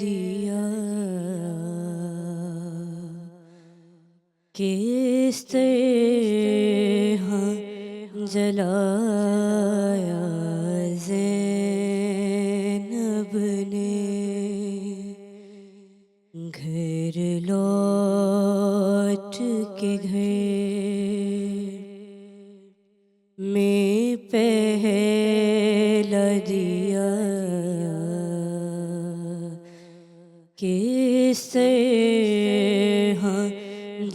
دیا کس طرح جلایا زینب نے گھر لوٹ کے گھر میں پہلا دیا کس طرح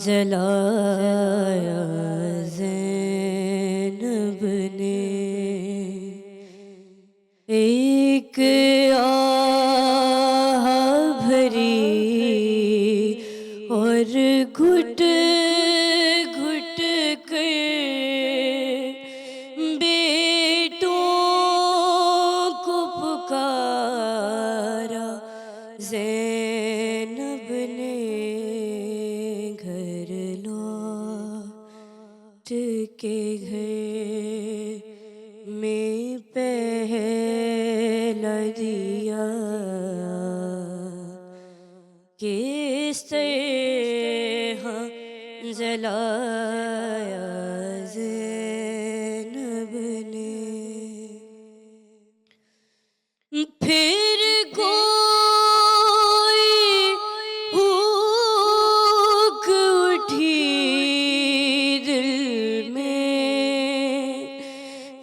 جلایا زینب نے ایک آہ بھری اور گھٹ گھٹ کر بیٹوں کو پکارا زینب نے گھر لوٹ کے گھر میں پہلا دیا کس طرح جلایا زینب نے پھر کوئی ہوک اٹھی دل میں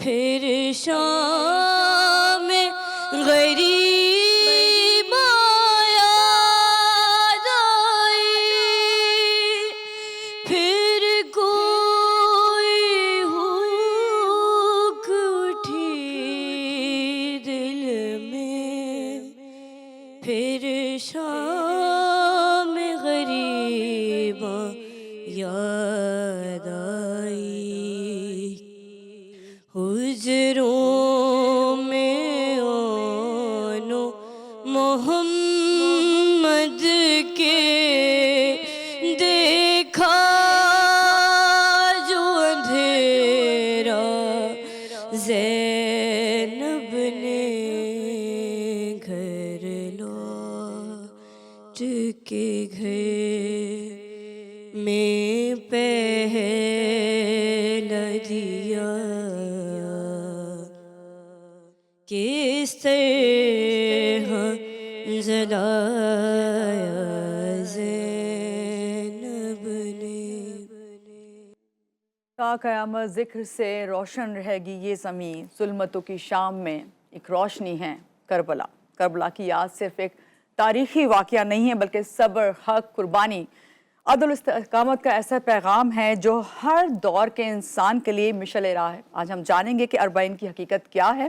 پھر شام غریب یاد آئی پھر کوئی ہوک اٹھی دل میں پھر شام غریب یاد آئی حجروں میں آنو محمد کے دیکھا جو اندھیرا زینب نے گھر لوٹ کے گھر میں پہلا دیا کس طرح جلایا زینب نے تا قیامت ذکر سے روشن رہے گی یہ زمین ظلمتوں کی شام میں ایک روشنی ہے کربلا کربلا کی یاد صرف ایک تاریخی واقعہ نہیں ہے بلکہ صبر حق قربانی عدل و استقامت کا ایسا پیغام ہے جو ہر دور کے انسان کے لیے مشعل راہ ہے۔ آج ہم جانیں گے کہ اربعین کی حقیقت کیا ہے،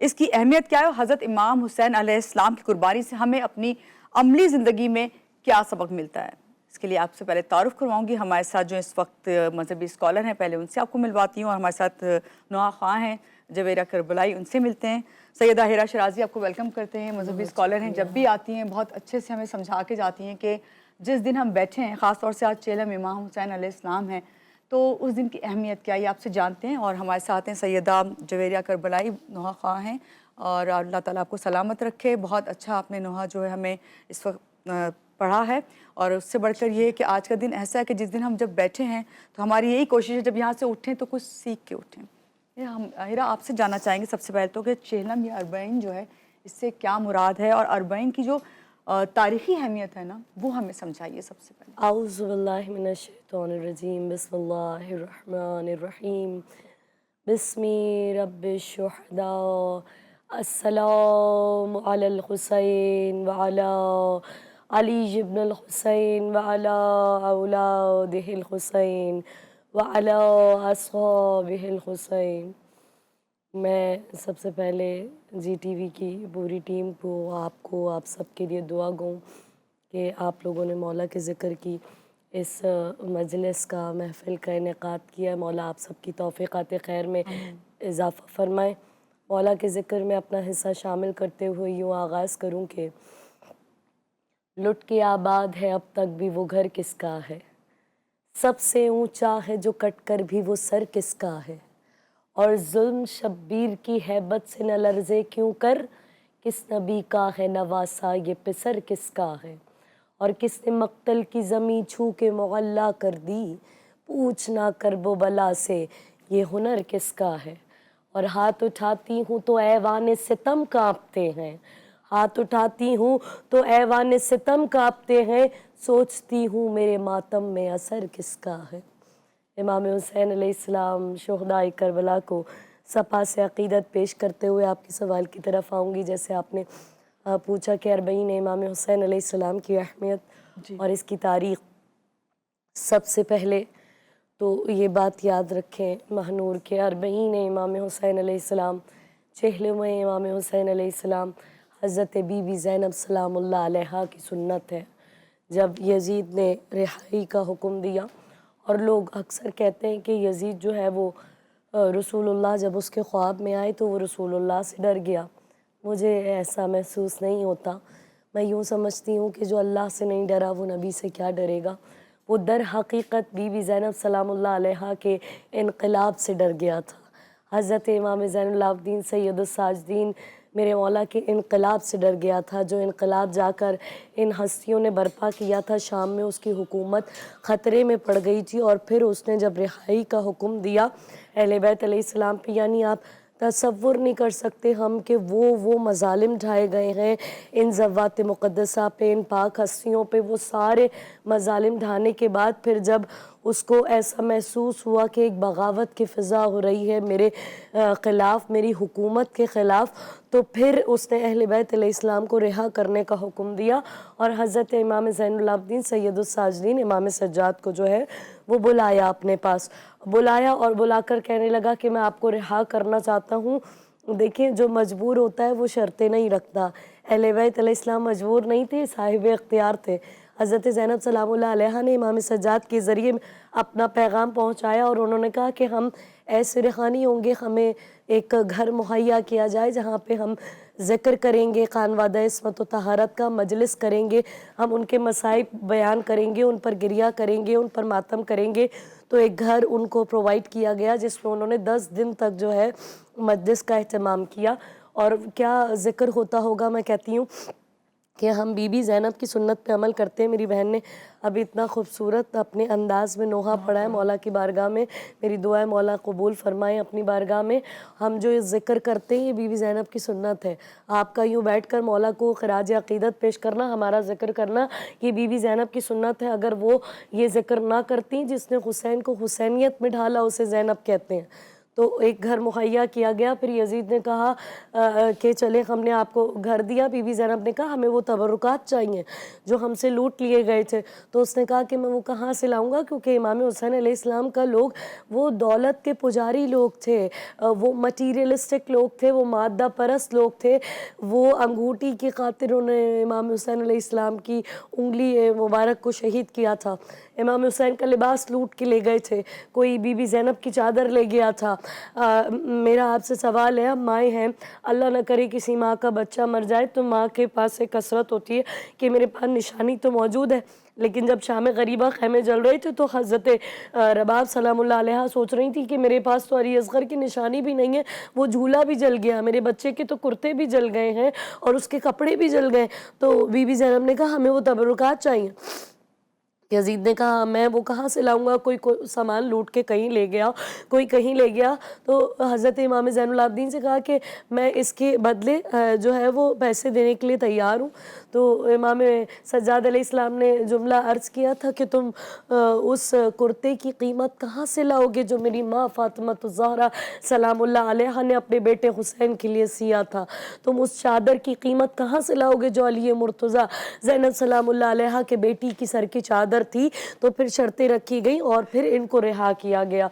اس کی اہمیت کیا ہے اور حضرت امام حسین علیہ السلام کی قربانی سے ہمیں اپنی عملی زندگی میں کیا سبق ملتا ہے۔ اس کے لیے آپ سے پہلے تعارف کرواؤں گی ہمارے ساتھ جو اس وقت مذہبی اسکالر ہیں، پہلے ان سے آپ کو ملواتی ہوں، اور ہمارے ساتھ نوحہ خواں ہیں جویریہ کربلائی، ان سے ملتے ہیں۔ سیدہ ہیرا شرازی آپ کو ویلکم کرتے ہیں، مذہبی اسکالر ہیں، جب بھی آتی ہیں بہت اچھے سے ہمیں سمجھا کے جاتی ہیں کہ جس دن ہم بیٹھے ہیں، خاص طور سے آج چہلم امام حسین علیہ السلام ہیں، تو اس دن کی اہمیت کیا ہے آپ سے جانتے ہیں۔ اور ہمارے ساتھ ہیں سیدہ جویریہ کربلائی، نوحہ خواں ہیں، اور اللہ تعالیٰ آپ کو سلامت رکھے۔ بہت اچھا آپ نے نوحہ جو ہے ہمیں اس وقت پڑھا ہے، اور اس سے بڑھ کر یہ کہ آج کا دن ایسا ہے کہ جس دن ہم جب بیٹھے ہیں تو ہماری یہی کوشش ہے جب یہاں سے اٹھیں تو کچھ سیکھ کے اٹھیں۔ ہم ہیرا آپ سے جاننا چاہیں گے سب سے پہلے تو کہ چہلم یا اربعین جو ہے اس سے کیا مراد ہے، اور اربعین کی جو تاریخی اہمیت ہے نا وہ ہمیں سمجھائیے سب سے پہلے۔ اعوذ باللہ من الشیطان الرجیم، بسم اللہ الرحمن الرحیم، بسمی رب الشہداء، السلام علی الحسین وعلی علی ابن الحسین وعلی اولادہ الحسین وعلی اصحابہ الحسین۔ میں سب سے پہلے جی ٹی وی کی پوری ٹیم کو آپ سب کے لیے دعا گوں کہ آپ لوگوں نے مولا کے ذکر کی اس مجلس کا، محفل کا انعقاد کیا، مولا آپ سب کی توفیقات خیر میں اضافہ فرمائے۔ مولا کے ذکر میں اپنا حصہ شامل کرتے ہوئے یوں آغاز کروں کہ لٹ کے آباد ہے اب تک بھی وہ گھر کس کا ہے، سب سے اونچا ہے جو کٹ کر بھی وہ سر کس کا ہے، اور ظلم شبیر کی ہیبت سے نہ لرزے کیوں کر، کس نبی کا ہے نواسا یہ پسر کس کا ہے، اور کس نے مقتل کی زمیں چھو کے معلیٰ کر دی، پوچھنا کرب و بلا سے یہ ہنر کس کا ہے، اور ہاتھ اٹھاتی ہوں تو ایوان ستم کانپتے ہیں، ہاتھ اٹھاتی ہوں تو ایوان ستم کانپتے ہیں، سوچتی ہوں میرے ماتم میں اثر کس کا ہے۔ امام حسین علیہ السلام شہدائے کربلا کو صفا سے عقیدت پیش کرتے ہوئے آپ کے سوال کی طرف آؤں گی، جیسے آپ نے پوچھا کہ اربعین امام حسین علیہ السلام کی اہمیت اور اس کی تاریخ۔ سب سے پہلے تو یہ بات یاد رکھیں مہنور کے اربعین امام حسین علیہ السلام، 46ویں امام حسین علیہ السلام حضرت بی بی زینب سلام اللہ علیہا کی سنت ہے۔ جب یزید نے رہائی کا حکم دیا، اور لوگ اکثر کہتے ہیں کہ یزید جو ہے وہ رسول اللہ جب اس کے خواب میں آئے تو وہ رسول اللہ سے ڈر گیا، مجھے ایسا محسوس نہیں ہوتا، میں یوں سمجھتی ہوں کہ جو اللہ سے نہیں ڈرا وہ نبی سے کیا ڈرے گا۔ وہ در حقیقت بی بی زینب سلام اللہ علیہا کے انقلاب سے ڈر گیا تھا، حضرت امام زین العابدین سید الساجدین میرے مولا کے انقلاب سے ڈر گیا تھا، جو انقلاب جا کر ان ہستیوں نے برپا کیا تھا شام میں، اس کی حکومت خطرے میں پڑ گئی تھی، اور پھر اس نے جب رہائی کا حکم دیا اہل بیت علیہ السلام پہ، یعنی آپ تصور نہیں کر سکتے ہم کہ وہ مظالم ڈھائے گئے ہیں ان زوات مقدسہ پہ، ان پاک ہستیوں پہ، وہ سارے مظالم ڈھانے کے بعد پھر جب اس کو ایسا محسوس ہوا کہ ایک بغاوت کی فضا ہو رہی ہے میرے خلاف، میری حکومت کے خلاف، تو پھر اس نے اہل بیت علیہ السلام کو رہا کرنے کا حکم دیا، اور حضرت امام زین العابدین سید الساجدین امام سجاد کو جو ہے وہ بلایا اپنے پاس، بلایا اور بلا کر کہنے لگا کہ میں آپ کو رہا کرنا چاہتا ہوں۔ دیکھیں جو مجبور ہوتا ہے وہ شرطیں نہیں رکھتا، اہل بیت علیہ السلام مجبور نہیں تھے، صاحب اختیار تھے۔ حضرت زینب سلام اللہ علیہا نے امام سجاد کے ذریعے اپنا پیغام پہنچایا، اور انہوں نے کہا کہ ہم ایسے رہانی ہوں گے، ہمیں ایک گھر مہیا کیا جائے جہاں پہ ہم ذکر کریں گے، خانوادہ عصمت و طہارت کا مجلس کریں گے، ہم ان کے مصائب بیان کریں گے، ان پر گریہ کریں گے، ان پر ماتم کریں گے۔ تو ایک گھر ان کو پرووائڈ کیا گیا جس میں انہوں نے 10 دن تک جو ہے مجلس کا اہتمام کیا، اور کیا ذکر ہوتا ہوگا، میں کہتی ہوں کہ ہم بی بی زینب کی سنت پہ عمل کرتے ہیں۔ میری بہن نے ابھی اتنا خوبصورت اپنے انداز میں نوحہ پڑھا ہے، مولا کی بارگاہ میں میری دعا ہے مولا قبول فرمائیں اپنی بارگاہ میں۔ ہم جو ذکر کرتے ہیں یہ بی بی زینب کی سنت ہے، آپ کا یوں بیٹھ کر مولا کو خراج عقیدت پیش کرنا، ہمارا ذکر کرنا، یہ بی بی زینب کی سنت ہے۔ اگر وہ یہ ذکر نہ کرتی، جس نے حسین کو حسینیت میں ڈھالا اسے زینب کہتے ہیں، تو ایک گھر مہیا کیا گیا۔ پھر یزید نے کہا کہ چلے ہم نے آپ کو گھر دیا، بی بی زینب نے کہا ہمیں وہ تبرکات چاہیے جو ہم سے لوٹ لیے گئے تھے، تو اس نے کہا کہ میں وہ کہاں سے لاؤں گا، کیونکہ امام حسین علیہ السلام کا لوگ وہ دولت کے پجاری لوگ تھے، وہ مٹیریلسٹک لوگ تھے، وہ مادہ پرست لوگ تھے، وہ انگوٹھی کی خاطر انہوں نے امام حسین علیہ السلام کی انگلی مبارک کو شہید کیا تھا، امام حسین کا لباس لوٹ کے لے گئے تھے، کوئی بی بی زینب کی چادر لے گیا تھا۔ میرا آپ سے سوال ہے، ہم مائیں ہیں، اللہ نہ کرے کسی ماں کا بچہ مر جائے تو ماں کے پاس ایک کثرت ہوتی ہے کہ میرے پاس نشانی تو موجود ہے، لیکن جب شام غریبہ خیمے جل رہے تھے تو حضرت رباب سلام اللہ علیہ سوچ رہی تھی کہ میرے پاس تو علی اصغر کی نشانی بھی نہیں ہے، وہ جھولا بھی جل گیا، میرے بچے کے تو کرتے بھی جل گئے ہیں اور اس کے کپڑے بھی جل گئے، تو بی بی زینب نے کہا ہمیں وہ تبرکات چاہیے۔ یزید نے کہا میں وہ کہاں سے لاؤں گا، کوئی سامان لوٹ کے کہیں لے گیا، کوئی کہیں لے گیا، تو حضرت امام زین العابدین سے کہا کہ میں اس کے بدلے جو ہے وہ پیسے دینے کے لیے تیار ہوں۔ تو امام سجاد علیہ السلام نے جملہ عرض کیا تھا کہ تم اس کرتے کی قیمت کہاں سے لاؤ گے جو میری ماں فاطمہ الزہرا سلام اللہ علیہا نے اپنے بیٹے حسین کے لیے سیا تھا، تم اس چادر کی قیمت کہاں سے لاؤ گے جو علی مرتضیٰ زینب سلام اللہ علیہا کے بیٹی کی سر کی چادر تھی۔ تو پھر شرطیں رکھی گئیں اور پھر ان کو رہا کیا گیا۔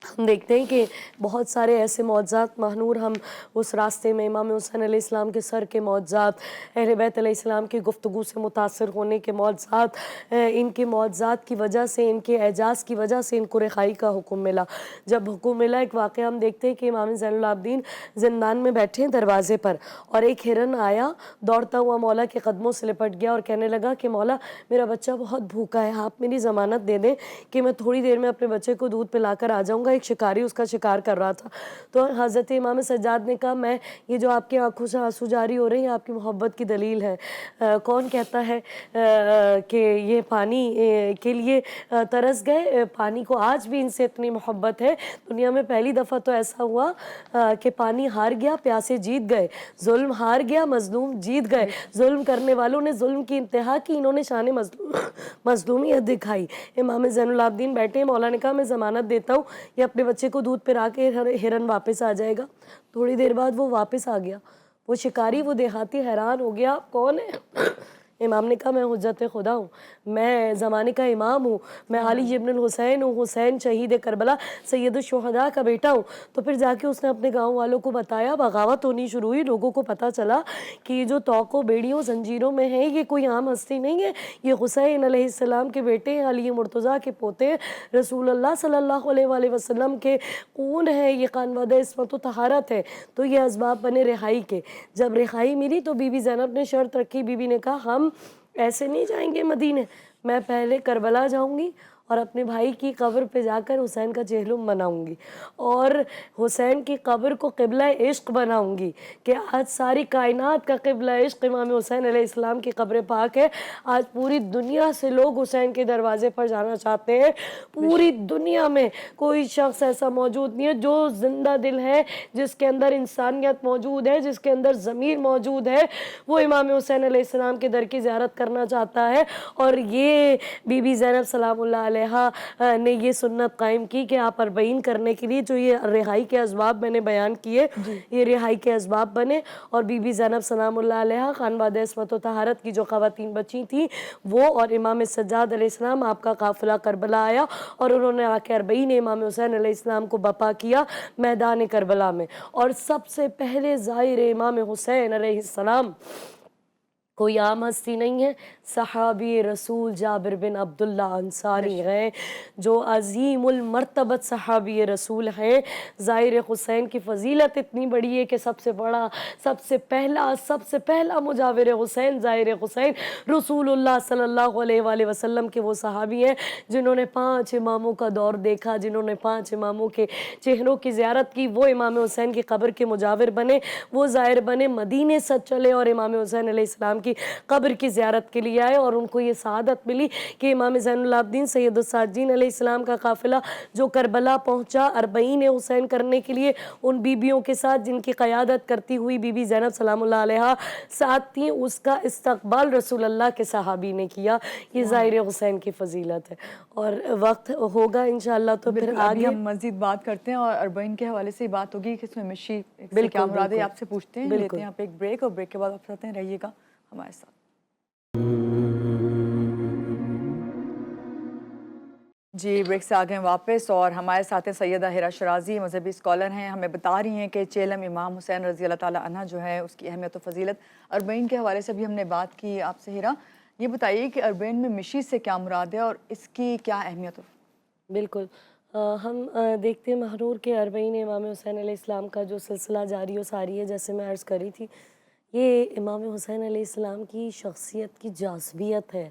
ہم دیکھتے ہیں کہ بہت سارے ایسے معجزات مہنور ہم اس راستے میں امام حسین علیہ السلام کے سر کے معجزات، اہل بیت علیہ السلام کی گفتگو سے متاثر ہونے کے معجزات، ان کے معجزات کی وجہ سے، ان کے اعجاز کی وجہ سے ان کو رہائی کا حکم ملا۔ جب حکم ملا، ایک واقعہ ہم دیکھتے ہیں کہ امام زین العابدین زندان میں بیٹھے ہیں دروازے پر، اور ایک ہرن آیا دوڑتا ہوا مولا کے قدموں سے لپٹ گیا اور کہنے لگا کہ مولا میرا بچہ بہت بھوکا ہے، آپ میری ضمانت دے دیں کہ میں تھوڑی دیر میں اپنے بچے کو دودھ پلا کر آ جاؤں گا، ہوگا، ایک شکاری اس کا شکار کر رہا تھا، تو حضرت امام سجاد نے کہا میں یہ جو آپ کی آنکھوں سے آنسو جاری ہو رہے ہیں آپ کی محبت کی دلیل ہے، کون کہتا ہے کہ یہ پانی کے لیے ترس گئے، پانی کو آج بھی ان سے اتنی محبت ہے۔ دنیا میں پہلی دفعہ تو ایسا ہوا کہ پانی ہار گیا، پیاسے جیت گئے، ظلم ہار گیا، مظلوم جیت گئے، ظلم کرنے والوں نے ظلم کی انتہا کی، انہوں نے شان مظلومیت دکھائی۔ امام زین العابدین بیٹھے، مولا نے کہا میں ضمانت دیتا ہوں یہ اپنے بچے کو دودھ پلا کے ہرن واپس آ جائے گا۔ تھوڑی دیر بعد وہ واپس آ گیا، وہ شکاری، وہ دیہاتی حیران ہو گیا، آپ کون ہے؟ امام نے کہا میں حجت خدا ہوں، میں زمانے کا امام ہوں، میں علی ابن الحسین ہوں، حسین شہید کربلا سید الشہداء کا بیٹا ہوں۔ تو پھر جا کے اس نے اپنے گاؤں والوں کو بتایا، بغاوت ہونی شروع ہوئی، لوگوں کو پتہ چلا کہ یہ جو توق و بیڑیوں زنجیروں میں ہیں یہ کوئی عام ہستی نہیں ہے، یہ حسین علیہ السلام کے بیٹے ہیں، علی مرتضیٰ کے پوتے ہیں، رسول اللہ صلی اللہ علیہ وآلہ وسلم کے خون ہے، یہ خانوادہ عصمت و طہارت ہے۔ تو یہ اسباب بنے رہائی کے۔ جب رہائی ملی تو بی بی زینب نے شرط رکھی، بی بی نے کہا ہم ایسے نہیں جائیں گے مدینے، میں پہلے کربلا جاؤں گی اور اپنے بھائی کی قبر پہ جا کر حسین کا چہلم بناؤں گی اور حسین کی قبر کو قبلہ عشق بناؤں گی کہ آج ساری کائنات کا قبلہ عشق امام حسین علیہ السلام کی قبر پاک ہے۔ آج پوری دنیا سے لوگ حسین کے دروازے پر جانا چاہتے ہیں، پوری دنیا میں کوئی شخص ایسا موجود نہیں ہے جو زندہ دل ہے، جس کے اندر انسانیت موجود ہے، جس کے اندر ضمیر موجود ہے، وہ امام حسین علیہ السلام کے در کی زیارت کرنا چاہتا ہے۔ اور یہ بی بی زینب سلام اللہ علیہ نے یہ سنت قائم کی کہ آپ 40 کرنے کے لیے جو یہ رہائی کے اسباب میں نے بیان کیے یہ رہائی کے اسباب بنے، اور بی بی زینب سلام اللہ علیہ خانوادہ عصمت و طہارت کی جو خواتین بچی تھیں وہ اور امام سجاد علیہ السلام، آپ کا قافلہ کربلا آیا اور انہوں نے آ کے 40 امام حسین علیہ السلام کو بپا کیا میدان کربلا میں۔ اور سب سے پہلے زائر امام حسین علیہ السلام کوئی عام ہستی نہیں ہے، صحابی رسول جابر بن عبداللہ انصاری ہیں جو عظیم المرتبت صحابی رسول ہیں۔ زائر حسین کی فضیلت اتنی بڑی ہے کہ سب سے بڑا، سب سے پہلا مجاور حسین زائر حسین رسول اللہ صلی اللہ علیہ وآلہ وسلم کے وہ صحابی ہیں جنہوں نے 5 اماموں کا دور دیکھا، جنہوں نے 5 اماموں کے چہروں کی زیارت کی، وہ امام حسین کی قبر کے مجاور بنے، وہ زائر بنے، مدینے سے چلے اور امام حسین علیہ السلام کی قبر کی زیارت کے لیے آئے، اور ان کو یہ سعادت ملی کہ امام زین العابدین سید الساجدین علیہ السلام کا قافلہ جو کربلا پہنچا 40 حسین کرنے کے لیے ان بیبیوں کے ساتھ جن کی قیادت کرتی ہوئی بی بی زینب سلام اللہ علیہ ساتھ تھیں، اس کا استقبال رسول اللہ کے صحابی نے کیا۔ یہ زائر حسین کی فضیلت ہے، اور وقت ہوگا انشاءاللہ تو پھر ابھی آگے ہم مزید بات کرتے ہیں، اور 40 کے حوالے سے بات ہوگی کہ اس میں مشی سے کیا مراد ہے آپ سے پوچھتے ہیں، لیتے ہیں آپ ایک بریک، اور بریک کے بعد آپ ساتھ ہیں، رہیے گا ہمارے ساتھ۔ جی بریک سے آگئے واپس، اور ہمارے ساتھ ہیں سیدہ ہیرا شرازی، مذہبی اسکالر ہیں، ہمیں بتا رہی ہیں کہ چہلم امام حسین رضی اللہ تعالیٰ عنہ جو ہے اس کی اہمیت و فضیلت 40 کے حوالے سے بھی ہم نے بات کی آپ سے۔ ہیرا یہ بتائیے کہ 40 میں مشی سے کیا مراد ہے اور اس کی کیا اہمیت ہو؟ بالکل، ہم دیکھتے ہیں محرور کے 40 امام حسین علیہ السلام کا جو سلسلہ جاری و ساری ہے، جیسے میں عرض کری تھی، یہ امام حسین علیہ السلام کی شخصیت کی جاذبیت ہے،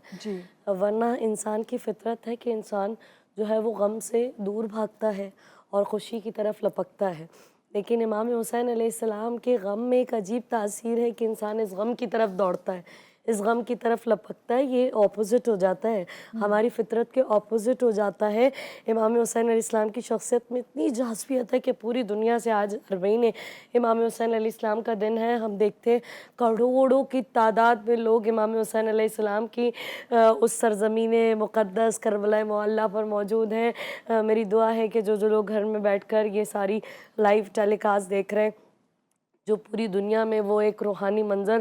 ورنہ انسان کی فطرت ہے کہ انسان جو ہے وہ غم سے دور بھاگتا ہے اور خوشی کی طرف لپکتا ہے، لیکن امام حسین علیہ السلام کے غم میں ایک عجیب تاثیر ہے کہ انسان اس غم کی طرف دوڑتا ہے، اس غم کی طرف لپکتا ہے، یہ اپوزٹ ہو جاتا ہے، ہماری فطرت کے اپوزٹ ہو جاتا ہے۔ امام حسین علیہ السلام کی شخصیت میں اتنی جاذبیت ہے کہ پوری دنیا سے آج 40 امام حسین علیہ السلام کا دن ہے، ہم دیکھتے ہیں کروڑوں کی تعداد میں لوگ امام حسین علیہ السلام کی اس سرزمین مقدس کربلا معلیٰ پر موجود ہیں۔ میری دعا ہے کہ جو لوگ گھر میں بیٹھ کر یہ ساری لائیو ٹیلی کاسٹ دیکھ رہے ہیں، جو پوری دنیا میں وہ ایک روحانی منظر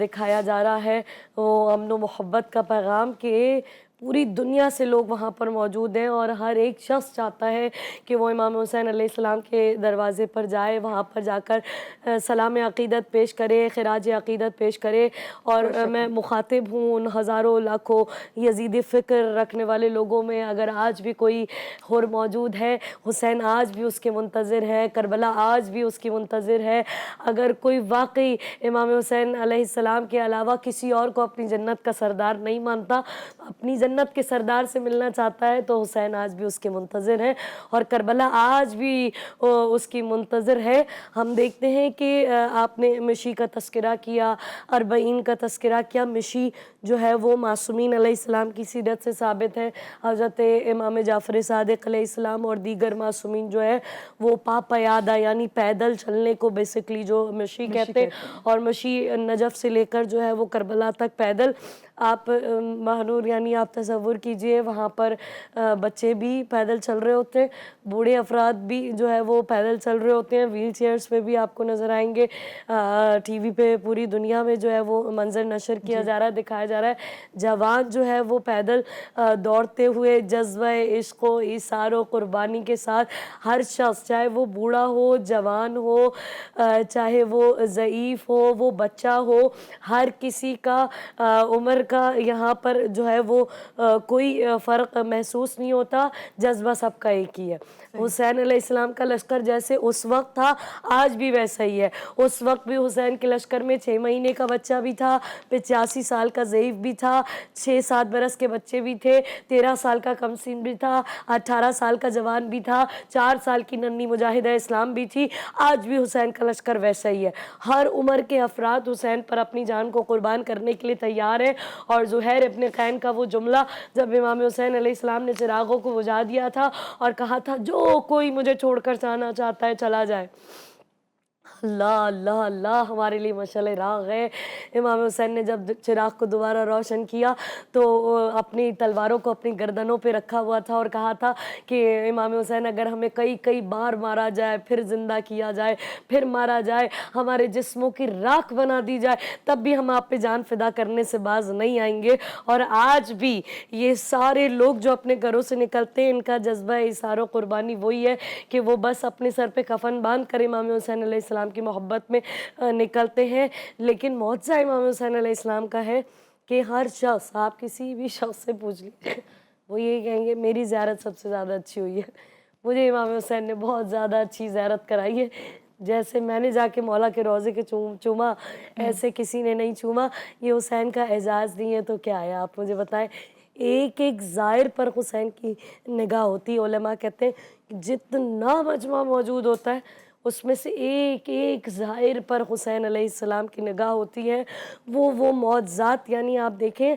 دکھایا جا رہا ہے، وہ امن و محبت کا پیغام کہ پوری دنیا سے لوگ وہاں پر موجود ہیں، اور ہر ایک شخص چاہتا ہے کہ وہ امام حسین علیہ السلام کے دروازے پر جائے، وہاں پر جا کر سلام عقیدت پیش کرے، خراج عقیدت پیش کرے۔ اور میں مخاطب ہوں ان ہزاروں لاکھوں یزیدی فکر رکھنے والے لوگوں میں، اگر آج بھی کوئی حر موجود ہے، حسین آج بھی اس کے منتظر ہے، کربلا آج بھی اس کی منتظر ہے، اگر کوئی واقعی امام حسین علیہ السلام کے علاوہ کسی اور کو اپنی جنت کا سردار نہیں مانتا، اپنی جنت کے سردار سے ملنا چاہتا ہے تو حسین آج بھی اس کے منتظر ہے، اور کربلا آج بھی اس کی منتظر ہے۔ ہم دیکھتے ہیں کہ آپ نے مشی کا تذکرہ کیا، اربعین کا تذکرہ کیا۔ مشی جو ہے وہ معصومین علیہ السلام کی سیرت سے ثابت ہے۔ حضرت امام جعفر صادق علیہ السلام اور دیگر معصومین جو ہے وہ پا پیادہ یعنی پیدل چلنے کو بیسکلی جو مشی کہتے ہیں، اور مشی نجف سے لے کر جو ہے وہ کربلا تک پیدل۔ آپ مہنور یعنی آپ تصور کیجئے وہاں پر بچے بھی پیدل چل رہے ہوتے ہیں، بوڑھے افراد بھی جو ہے وہ پیدل چل رہے ہوتے ہیں، ویل چیئرز پہ بھی آپ کو نظر آئیں گے۔ ٹی وی پہ پوری دنیا میں جو ہے وہ منظر نشر کیا جا رہا ہے، دکھایا جا رہا ہے، جوان جو ہے وہ پیدل دوڑتے ہوئے جذبہ عشق و ایثار و قربانی کے ساتھ، ہر شخص چاہے وہ بوڑھا ہو، جوان ہو، چاہے وہ ضعیف ہو، وہ بچہ ہو، ہر کسی کا عمر کا یہاں پر جو ہے وہ کوئی فرق محسوس نہیں ہوتا، جذبہ سب کا ایک ہی ہے۔ حسین علیہ السلام کا لشکر جیسے اس وقت تھا آج بھی ویسا ہی ہے۔ اس وقت بھی حسین کے لشکر میں 6 مہینے کا بچہ بھی تھا، 85 سال کا ضعیف بھی تھا، 6-7 برس کے بچے بھی تھے، 13 سال کا کم سن بھی تھا، 18 سال کا جوان بھی تھا، 4 سال کی ننھی مجاہدہ اسلام بھی تھی۔ آج بھی حسین کا لشکر ویسا ہی ہے۔ ہر عمر کے افراد حسین پر اپنی جان کو قربان کرنے کے لیے تیار ہیں، اور زہیر ابن قین کا وہ جملہ جب امام حسین علیہ السلام نے چراغوں کو بجھا دیا تھا اور کہا تھا جو کوئی مجھے چھوڑ کر جانا چاہتا ہے چلا جائے، اللہ اللہ اللہ ہمارے لیے مشعل راہ ہے۔ امام حسین نے جب چراغ کو دوبارہ روشن کیا تو اپنی تلواروں کو اپنی گردنوں پہ رکھا ہوا تھا اور کہا تھا کہ امام حسین اگر ہمیں کئی بار مارا جائے، پھر زندہ کیا جائے، پھر مارا جائے، ہمارے جسموں کی راکھ بنا دی جائے، تب بھی ہم آپ پہ جان فدا کرنے سے باز نہیں آئیں گے۔ اور آج بھی یہ سارے لوگ جو اپنے گھروں سے نکلتے ہیں، ان کا جذبہ ایثار و قربانی وہی ہے کہ وہ بس اپنے سر پہ کفن باندھ کر امام حسین علیہ السلام کی محبت میں نکلتے ہیں۔ لیکن معجزہ امام حسین علیہ السلام کا ہے کہ ہر شخص، آپ کسی بھی شخص سے پوچھ لیجیے، وہ یہی کہیں گے میری زیارت سب سے زیادہ اچھی ہوئی ہے، مجھے امام حسین نے بہت زیادہ اچھی زیارت کرائی ہے، جیسے میں نے جا کے مولا کے روضے کے چوما ایسے کسی نے نہیں چوما۔ یہ حسین کا اعزاز نہیں ہے تو کیا ہے، آپ مجھے بتائیں۔ ایک ایک زائر پر حسین کی نگاہ ہوتی ہے۔ علماء کہتے ہیں کہ جتنا مجمع موجود ہوتا ہے اس میں سے ایک ایک زائر پر حسین علیہ السلام کی نگاہ ہوتی ہے۔ وہ معجزات، یعنی آپ دیکھیں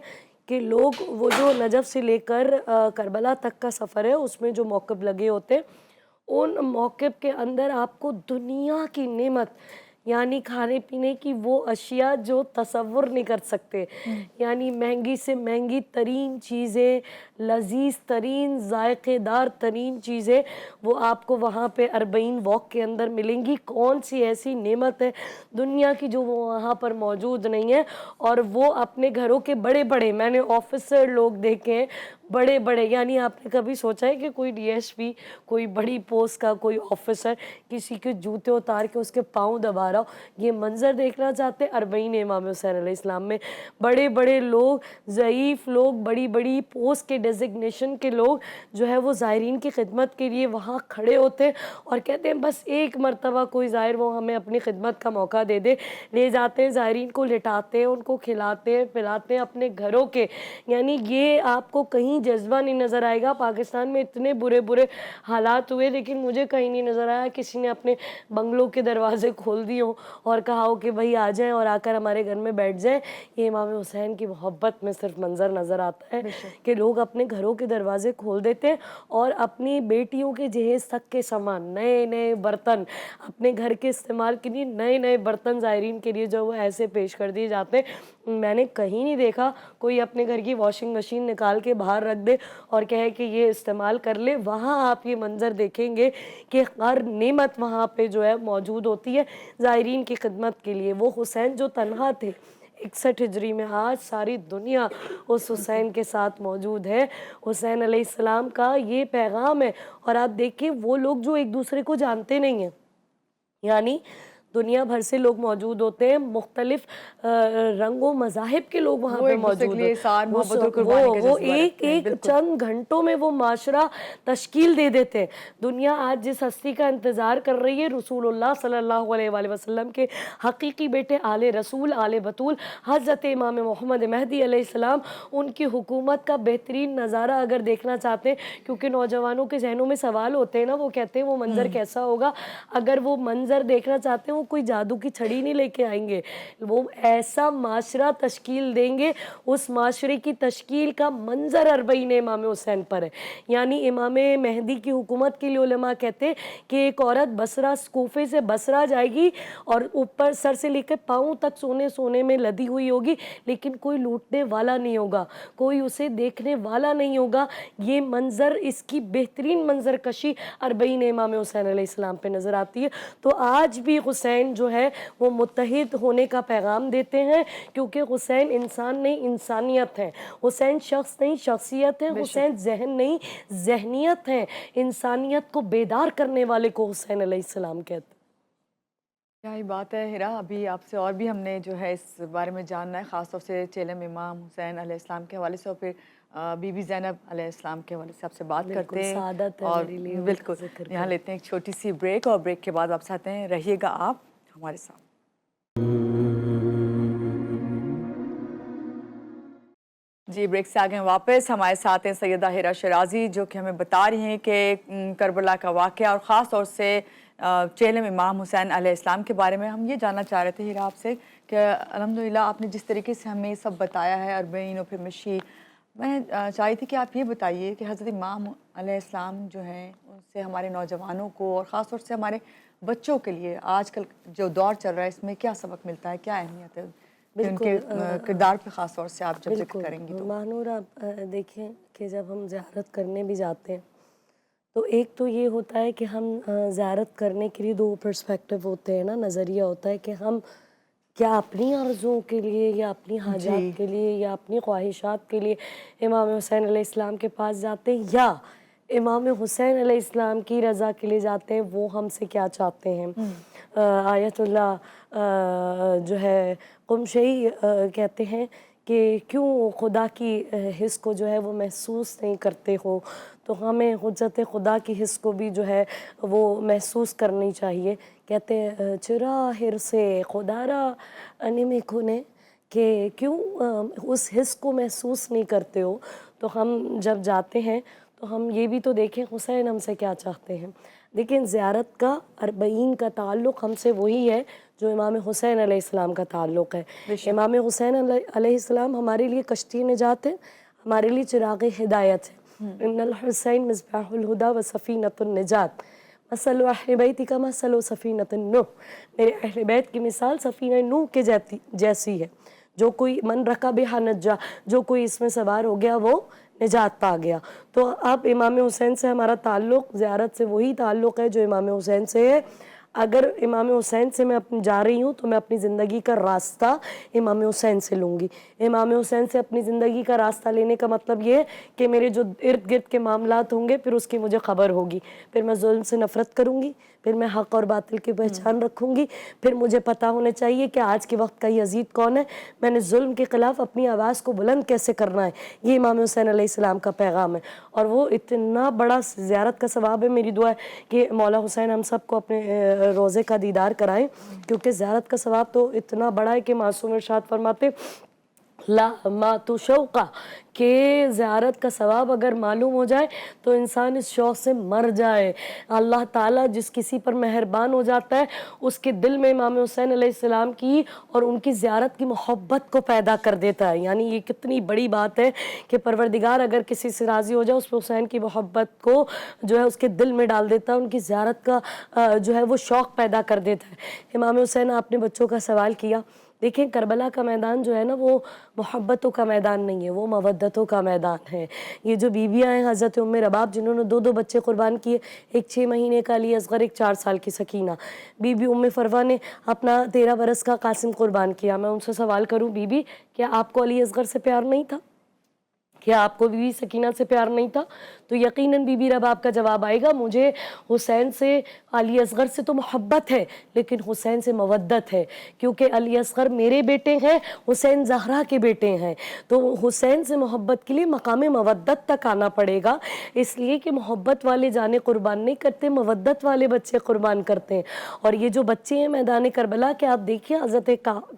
کہ لوگ وہ جو نجف سے لے کر کربلا تک کا سفر ہے اس میں جو موقف لگے ہوتے ہیں، ان موقف کے اندر آپ کو دنیا کی نعمت یعنی کھانے پینے کی وہ اشیاء جو تصور نہیں کر سکتے، یعنی مہنگی سے مہنگی ترین چیزیں، لذیذ ترین ذائقے دار ترین چیزیں وہ آپ کو وہاں پہ 40 واک کے اندر ملیں گی۔ کون سی ایسی نعمت ہے دنیا کی جو وہ وہاں پر موجود نہیں ہے؟ اور وہ اپنے گھروں کے بڑے بڑے، میں نے آفیسر لوگ دیکھے ہیں، بڑے بڑے، یعنی آپ نے کبھی سوچا ہے کہ کوئی ڈی ایس پی، کوئی بڑی پوسٹ کا کوئی آفیسر کسی کے جوتے اتار کے اس کے پاؤں دبا رہا ہو؟ یہ منظر دیکھنا چاہتے ہیں 40 امام حسین علیہ السلام میں بڑے بڑے لوگ، ضعیف لوگ، بڑی بڑی پوسٹ کے ڈیزگنیشن کے لوگ جو ہے وہ زائرین کی خدمت کے لیے وہاں کھڑے ہوتے ہیں اور کہتے ہیں بس ایک مرتبہ کوئی زائر وہ ہمیں اپنی خدمت کا موقع دے دے۔ لے جاتے ہیں زائرین کو، لٹاتے ہیں، ان کو کھلاتے ہیں، پلاتے ہیں اپنے گھروں کے۔ یعنی یہ آپ کو کہیں جذبہ نہیں نظر آئے گا۔ پاکستان میں اتنے برے حالات ہوئے لیکن مجھے کہیں نہیں نظر آیا کسی نے اپنے بنگلوں کے دروازے کھول دیے ہوں اور کہا ہو کہ بھائی آ جائیں اور آ کر ہمارے گھر میں بیٹھ جائیں۔ یہ امام حسین کی محبت میں صرف منظر نظر آتا ہے کہ لوگ اپنے گھروں کے دروازے کھول دیتے ہیں اور اپنی بیٹیوں کے جہیز تک کے سامان، نئے نئے برتن، اپنے گھر کے استعمال کے لیے نئے نئے برتن زائرین کے لیے جو وہ ایسے پیش کر دیے جاتے ہیں۔ میں نے کہیں نہیں دیکھا کوئی اپنے گھر کی واشنگ مشین نکال کے باہر رکھ دے اور کہے کہ یہ استعمال کر لے۔ وہاں آپ یہ منظر دیکھیں گے کہ ہر نعمت وہاں پہ جو ہے موجود ہوتی ہے زائرین کی خدمت کے لیے۔ وہ حسین جو تنہا تھے 61 ہجری میں، آج ساری دنیا اس حسین کے ساتھ موجود ہے۔ حسین علیہ السلام کا یہ پیغام ہے۔ اور آپ دیکھیں وہ لوگ جو ایک دوسرے کو جانتے نہیں ہیں، یعنی دنیا بھر سے لوگ موجود ہوتے ہیں، مختلف رنگ و مذاہب کے لوگ وہاں وہ پہ ایک دوسرے کے موجود لیے ہیں، احسان محبت اور قربانی کا وہ جذبہ ایک رکھتے ہیں، ایک بالکل چند گھنٹوں میں وہ معاشرہ تشکیل دے دیتے ہیں۔ دنیا آج جس ہستی کا انتظار کر رہی ہے، رسول اللہ صلی اللہ علیہ وآلہ وسلم کے حقیقی بیٹے آل رسول، آل بطول، حضرت امام محمد مہدی علیہ السلام، ان کی حکومت کا بہترین نظارہ اگر دیکھنا چاہتے ہیں، کیونکہ نوجوانوں کے ذہنوں میں سوال ہوتے ہیں نا، وہ کہتے ہیں وہ منظر کیسا ہوگا، اگر وہ منظر دیکھنا چاہتے ہیں، وہ کوئی جادو کی چھڑی نہیں لے کے آئیں گے، وہ ایسا معاشرہ تشکیل دیں گے، اس معاشرے کی تشکیل کا منظر اربعین امام حسین پر ہے۔ یعنی امام مہدی کی حکومت کے لیے علماء کہتے ہیں کہ ایک عورت بصرہ کوفے سے بصرہ جائے گی اور اوپر سر سے لے کے پاؤں تک سونے میں لدی ہوئی ہوگی، لیکن کوئی لوٹنے والا نہیں ہوگا، کوئی اسے دیکھنے والا نہیں ہوگا۔ یہ منظر، اس کی بہترین منظر کشی اربعین امام حسین علیہ السلام پہ نظر آتی ہے۔ تو آج بھی حسین جو ہے وہ متحد ہونے کا پیغام دیتے ہیں، کیونکہ حسین انسان نہیں، انسانیت ہے، حسین شخص نہیں، شخصیت ہے، حسین ذہن نہیں، ذہنیت ہے، انسانیت کو بیدار کرنے والے کو حسین علیہ السلام کہتے ہیں۔ کیا ہی بات ہے ہیرا، ابھی آپ سے اور بھی ہم نے جو ہے اس بارے میں جاننا ہے، خاص طور سے چیلم امام حسین علیہ السلام کے حوالے سے، اور پھر بی بی زینب علیہ السلام کے حوالے سے آپ سے بات کرتے ہیں، سعادت ہے اور میرے لیے ان کا بالکل ذکر یہاں کرنا۔ لیتے ہیں ایک چھوٹی سی بریک، اور بریک کے بعد واپس آتے ہیں، رہیے گا آپ ہمارے ساتھ۔ جی بریک سے آگے واپس ہمارے ساتھ ہیں سیدہ ہیرا شیرازی، جو کہ ہمیں بتا رہی ہیں کہ کربلا کا واقعہ اور خاص طور سے چیلم امام حسین علیہ السلام کے بارے میں ہم یہ جاننا چاہ رہے تھے ہیرا آپ سے کہ الحمدللہ آپ نے جس طریقے سے ہمیں سب بتایا ہے، اربعین اور پھر مشی، میں چاہی تھی کہ آپ یہ بتائیے کہ حضرت امام علیہ السلام جو ہیں ان سے ہمارے نوجوانوں کو اور خاص طور سے ہمارے بچوں کے لیے آج کل جو دور چل رہا ہے اس میں کیا سبق ملتا ہے، کیا اہمیت ہے ان کے کردار پہ خاص طور سے آپ جب ذکر کریں گی تو؟ ماہنور آپ دیکھیں کہ جب ہم زیارت کرنے بھی جاتے ہیں تو ایک تو یہ ہوتا ہے کہ ہم زیارت کرنے کے لیے دو پرسپیکٹیو ہوتے ہیں نا، نظریہ ہوتا ہے کہ ہم کیا اپنی آرزوؤں کے لیے یا اپنی حاجات کے لیے یا اپنی خواہشات کے لیے امام حسین علیہ السلام کے پاس جاتے ہیں، یا امام حسین علیہ السلام کی رضا کے لیے جاتے ہیں، وہ ہم سے کیا چاہتے ہیں۔ آیت اللہ جو ہے قمشی کہتے ہیں کہ کیوں خدا کی حس کو جو ہے وہ محسوس نہیں کرتے ہو، تو ہمیں حجت خدا کی حس کو بھی جو ہے وہ محسوس کرنی چاہیے۔ کہتے ہیں چرا حرص خدا را انمی کھنے، کہ کیوں اس حس کو محسوس نہیں کرتے ہو۔ تو ہم جب جاتے ہیں تو ہم یہ بھی تو دیکھیں حسین ہم سے کیا چاہتے ہیں۔ لیکن زیارت کا اربعین کا تعلق ہم سے وہی ہے جو امام حسین علیہ السلام کا تعلق ہے۔ امام حسین علیہ السلام ہمارے لیے کشتی نجات ہے، ہمارے لیے چراغ ہدایت ہے۔ ان الحسین مصباح الہدی و سفینۃ النجات، مثل اہل بیت کا مثل سفینۃ نوح، میرے اہل بیت کی مثال سفینہ نوح کے جیسی ہے، جو کوئی من رکبہا نجا، جو کوئی اس میں سوار ہو گیا وہ نجات پا گیا۔ تو اب امام حسین سے ہمارا تعلق زیارت سے وہی تعلق ہے جو امام حسین سے ہے۔ اگر امام حسین سے میں جا رہی ہوں تو میں اپنی زندگی کا راستہ امام حسین سے لوں گی۔ امام حسین سے اپنی زندگی کا راستہ لینے کا مطلب یہ ہے کہ میرے جو ارد گرد کے معاملات ہوں گے پھر اس کی مجھے خبر ہوگی، پھر میں ظلم سے نفرت کروں گی، پھر میں حق اور باطل کی پہچان رکھوں گی، پھر مجھے پتہ ہونا چاہیے کہ آج کے وقت کا یزید کون ہے، میں نے ظلم کے خلاف اپنی آواز کو بلند کیسے کرنا ہے۔ یہ امام حسین علیہ السلام کا پیغام ہے، اور وہ اتنا بڑا زیارت کا ثواب ہے۔ میری دعا ہے کہ مولا حسین ہم سب کو اپنے روزے کا دیدار کرائیں، کیونکہ زیارت کا ثواب تو اتنا بڑا ہے کہ معصوم ارشاد فرماتے لا مات شوقا، کہ زیارت کا ثواب اگر معلوم ہو جائے تو انسان اس شوق سے مر جائے۔ اللہ تعالیٰ جس کسی پر مہربان ہو جاتا ہے اس کے دل میں امام حسین علیہ السلام کی اور ان کی زیارت کی محبت کو پیدا کر دیتا ہے۔ یعنی یہ کتنی بڑی بات ہے کہ پروردگار اگر کسی سے راضی ہو جائے اس پہ حسین کی محبت کو جو ہے اس کے دل میں ڈال دیتا ہے، ان کی زیارت کا جو ہے وہ شوق پیدا کر دیتا ہے۔ امام حسین آپ نے بچوں کا سوال کیا، دیکھیں کربلا کا میدان جو ہے نا وہ محبتوں کا میدان نہیں ہے، وہ مودتوں کا میدان ہے۔ یہ جو بیویاں ہیں حضرت ام رباب جنہوں نے 2 بچے قربان کیے، ایک 6 مہینے کا علی اصغر، ایک 4 سال کی سکینہ، بی بی ام فروہ نے اپنا 13 برس کا قاسم قربان کیا۔ میں ان سے سوال کروں بی بی کیا آپ کو علی اصغر سے پیار نہیں تھا؟ کہ آپ کو بیوی سکینہ سے پیار نہیں تھا؟ تو یقیناً بی بی رباب کا جواب آئے گا مجھے حسین سے، علی اصغر سے تو محبت ہے لیکن حسین سے مودت ہے، کیونکہ علی اصغر میرے بیٹے ہیں، حسین زہرا کے بیٹے ہیں، تو حسین سے محبت کے لیے مقام مودت تک آنا پڑے گا، اس لیے کہ محبت والے جانے قربان نہیں کرتے، مودت والے بچے قربان کرتے ہیں۔ اور یہ جو بچے ہیں میدان کربلا کے، آپ دیکھیں حضرت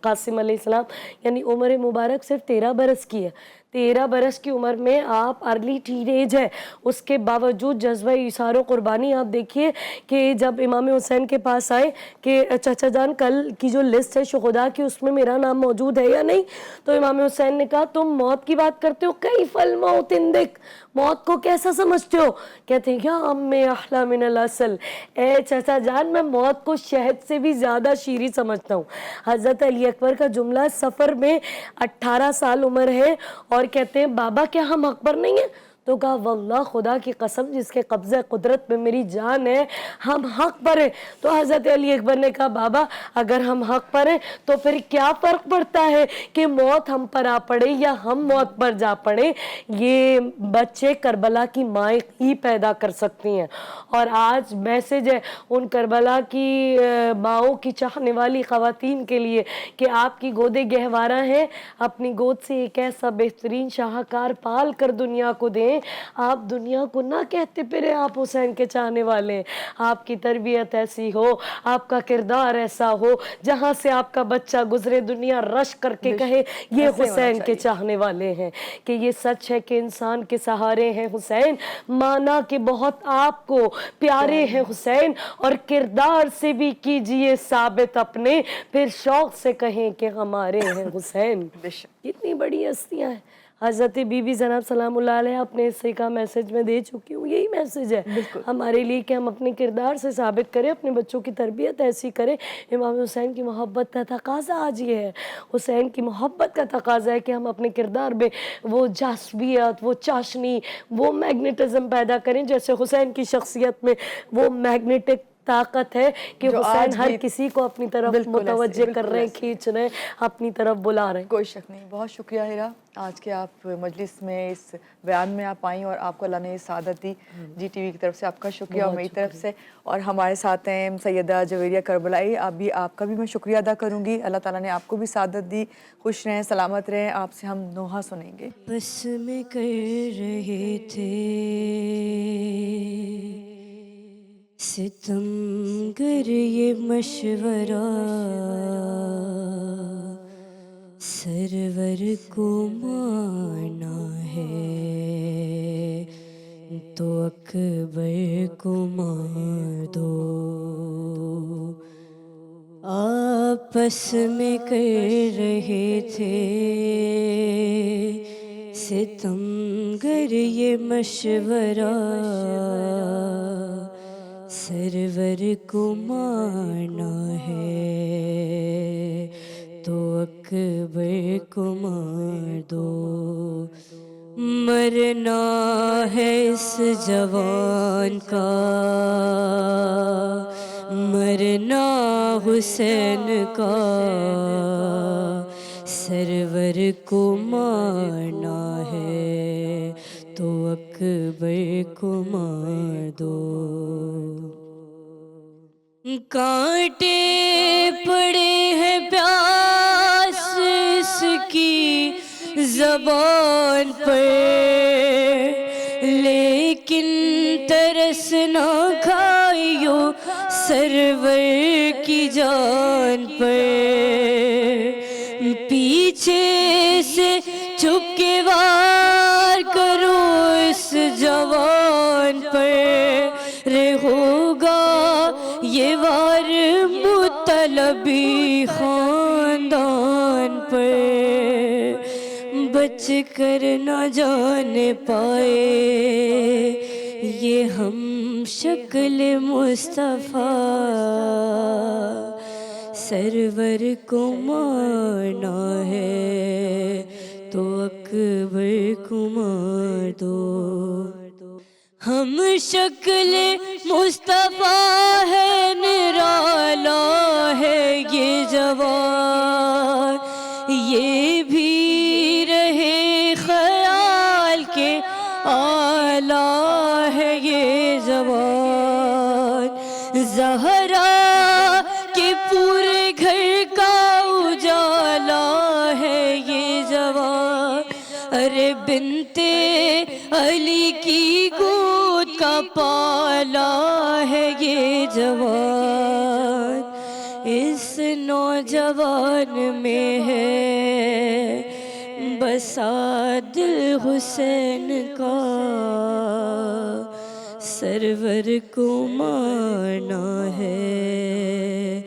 قاسم علیہ السلام یعنی عمر مبارک صرف 13 برس کی ہے، 13 برس کی عمر میں آپ ارلی ٹین ایج ہے، اس کے باوجود جذبہ ایثار و قربانی آپ دیکھیے کہ جب امام حسین کے پاس آئے کہ چچا جان کل کی جو لسٹ ہے شہداء کی اس میں میرا نام موجود ہے یا نہیں، تو امام حسین نے کہا تم موت کی بات کرتے ہو، کیف الموت عندک، موت کو کیسا سمجھتے ہو؟ کہتے ہیں یا ام احلی من العسل، اے چچا جان میں موت کو شہد سے بھی زیادہ شیریں سمجھتا ہوں۔ حضرت علی اکبر کا جملہ، سفر میں 18 سال عمر ہے اور کہتے ہیں بابا کیا ہم حق پر نہیں ہیں؟ تو کہا واللہ خدا کی قسم جس کے قبضہ قدرت میں میری جان ہے ہم حق پر ہیں۔ تو حضرت علی اکبر نے کہا بابا اگر ہم حق پر ہیں تو پھر کیا فرق پڑتا ہے کہ موت ہم پر آ پڑے یا ہم موت پر جا پڑے، یہ بچے کربلا کی مائیں ہی پیدا کر سکتی ہیں۔ اور آج میسج ہے ان کربلا کی ماؤں کی چاہنے والی خواتین کے لیے کہ آپ کی گودے گہوارہ ہیں، اپنی گود سے ایک ایسا بہترین شاہکار پال کر دنیا کو دیں، آپ دنیا کو نہ کہتے پھرے آپ حسین کے چاہنے والے ہیں، آپ کی تربیت ایسی ہو، آپ کا کردار ایسا ہو، جہاں سے آپ کا بچہ گزرے دنیا رش کر کے کہے یہ حسین کے چاہنے والے ہیں۔ کہ یہ سچ ہے کہ انسان کے سہارے ہیں حسین، مانا کہ بہت آپ کو پیارے ہیں حسین، اور کردار سے بھی کیجئے ثابت اپنے، پھر شوق سے کہیں کہ ہمارے ہیں حسین۔ کتنی بڑی ہستیاں ہیں۔ حضرت بی بی زینب سلام اللہ علیہ اپنے حصے کا میسج میں دے چکی ہوں، یہی میسج ہے ہمارے لیے کہ ہم اپنے کردار سے ثابت کریں، اپنے بچوں کی تربیت ایسی کریں۔ امام حسین کی محبت کا تقاضا آج یہ ہے، حسین کی محبت کا تقاضا ہے کہ ہم اپنے کردار میں وہ جاذبیت، وہ چاشنی، وہ میگنیٹزم پیدا کریں، جیسے حسین کی شخصیت میں وہ میگنیٹک طاقت ہے کہ حسین ہر کسی کو اپنی طرف متوجہ کر رہے ہیں، کھینچ رہے ہیں، اپنی طرف بلا رہے ہیں۔ کوئی شک نہیں۔ بہت شکریہ ہیرا، آج کے آپ مجلس میں اس بیان میں آپ آئیں اور آپ کو اللہ نے سعادت دی۔ جی ٹی وی کی طرف سے آپ کا شکریہ اور میری طرف سے، اور ہمارے ساتھ ہیں سیدہ جویریہ کربلائی، آپ کا بھی میں شکریہ ادا کروں گی۔ اللہ تعالیٰ نے آپ کو بھی سعادت دی، خوش رہیں، سلامت رہیں۔ آپ سے ہم نوحہ سنیں گے۔ بس میں کر رہے تھے ستم گر یہ مشورہ، سرور کو مارنا ہے تو اکبر کو مار دو، آپس میں کر رہے تھے ستم گر یہ مشورہ، سرور کو مارنا ہے تو اکبر کو مار دو، مرنا ہے اس جوان کا، مرنا حسین کا، سرور کو مارنا ہے تو اکبر کو مار دو، کانٹے پڑے ہیں پیاس اس کی زبان پر، لیکن ترس نہ کھائیو سرور کی جان پر، پیچھے سے چھپ کے وار کرو اس جوان پر، رے ہوگا یہ وار مطلبی خاندان پر، بچ کر نہ جان پائے یہ ہم شکل مصطفیٰ، سرور کو مارنا ہے تو اکبر کو مار دو، ہم شکل مصطفیٰ ہے، نرالا ہے یہ جوان، یہ بھی رہے خیال آلہ ہے یہ جوان، زہرا کے پورے گھر کا اجالا ہے یہ جوان، ارے بنتے علی کی گود کا پالا ہے یہ جوان، اس نوجوان میں ہے بسا دل حسین کا، سرور کو مانا ہے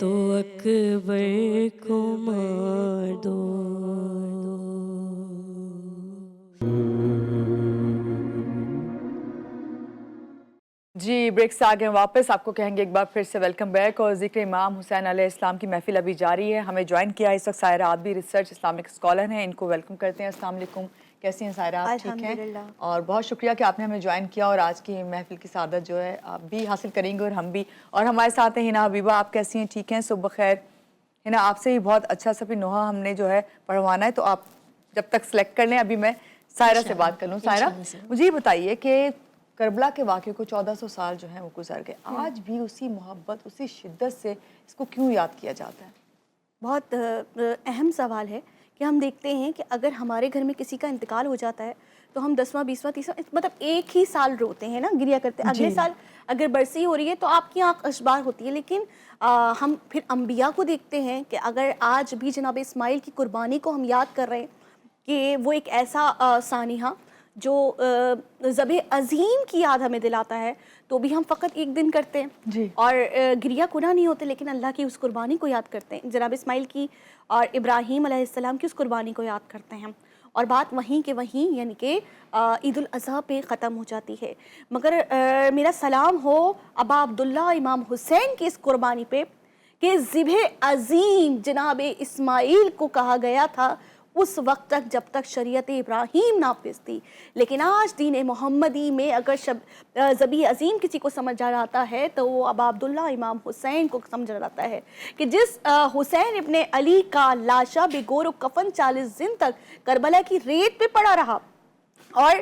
تو اکبر کو مار دو۔ جی بریک سے آگے واپس آپ کو کہیں گے ایک بار پھر سے ویلکم بیک، اور ذکر امام حسین علیہ السلام کی محفل ابھی جاری ہے۔ ہمیں جوائن کیا اس وقت Saira Abidi, research Islamic scholar ہیں، ان کو ویلکم کرتے ہیں۔ السلام علیکم، کیسی ہیں سائرہ؟ آپ ٹھیک ہیں؟ اور بہت شکریہ کہ آپ نے ہمیں جوائن کیا، اور آج کی محفل کی سعادت جو ہے آپ بھی حاصل کریں گے اور ہم بھی۔ اور ہمارے ساتھ ہیں ہنا حبیبہ، آپ کیسی ہیں؟ ٹھیک ہیں؟ صبح خیر۔ ہنا آپ سے ہی بہت اچھا سا نوحہ ہم نے جو ہے پڑھوانا ہے، تو آپ جب تک سلیکٹ کر لیں ابھی میں سائرہ سے بات کر لوں۔ سائرہ مجھے یہ بتائیے کہ کربلا کے واقعے کو 1400 سال جو ہیں وہ گزر گئے، آج بھی اسی محبت اسی شدت سے اس کو کیوں یاد کیا جاتا ہے؟ بہت اہم سوال ہے کہ ہم دیکھتے ہیں کہ اگر ہمارے گھر میں کسی کا انتقال ہو جاتا ہے تو ہم 10واں 20واں 30واں مطلب ایک ہی سال روتے ہیں نا، گریا کرتے ہیں۔ اگلے سال اگر برسی ہو رہی ہے تو آپ کی آنکھ اشبار ہوتی ہے، لیکن ہم پھر انبیاء کو دیکھتے ہیں کہ اگر آج بھی جناب اسماعیل کی قربانی کو ہم یاد کر رہے ہیں کہ وہ ایک ایسا سانحہ جو ذبح عظیم کی یاد ہمیں دلاتا ہے، تو بھی ہم فقط ایک دن کرتے ہیں اور گریہ کناں نہیں ہوتے، لیکن اللہ کی اس قربانی کو یاد کرتے ہیں، جناب اسماعیل کی اور ابراہیم علیہ السلام کی اس قربانی کو یاد کرتے ہیں، اور بات وہیں کے وہیں یعنی کہ عید الاضحیٰ پہ ختم ہو جاتی ہے۔ مگر میرا سلام ہو ابا عبداللہ امام حسین کی اس قربانی پہ کہ ذبح عظیم جناب اسماعیل کو کہا گیا تھا اس وقت تک جب تک شریعت ابراہیم نافذ تھی، لیکن آج دین محمدی میں اگر ذبیح عظیم کسی کو سمجھا جاتا ہے تو وہ ابا عبداللہ امام حسین کو سمجھا جاتا ہے کہ جس حسین ابن علی کا لاشا بے گور و کفن 40 دن تک کربلا کی ریت پہ پڑا رہا، اور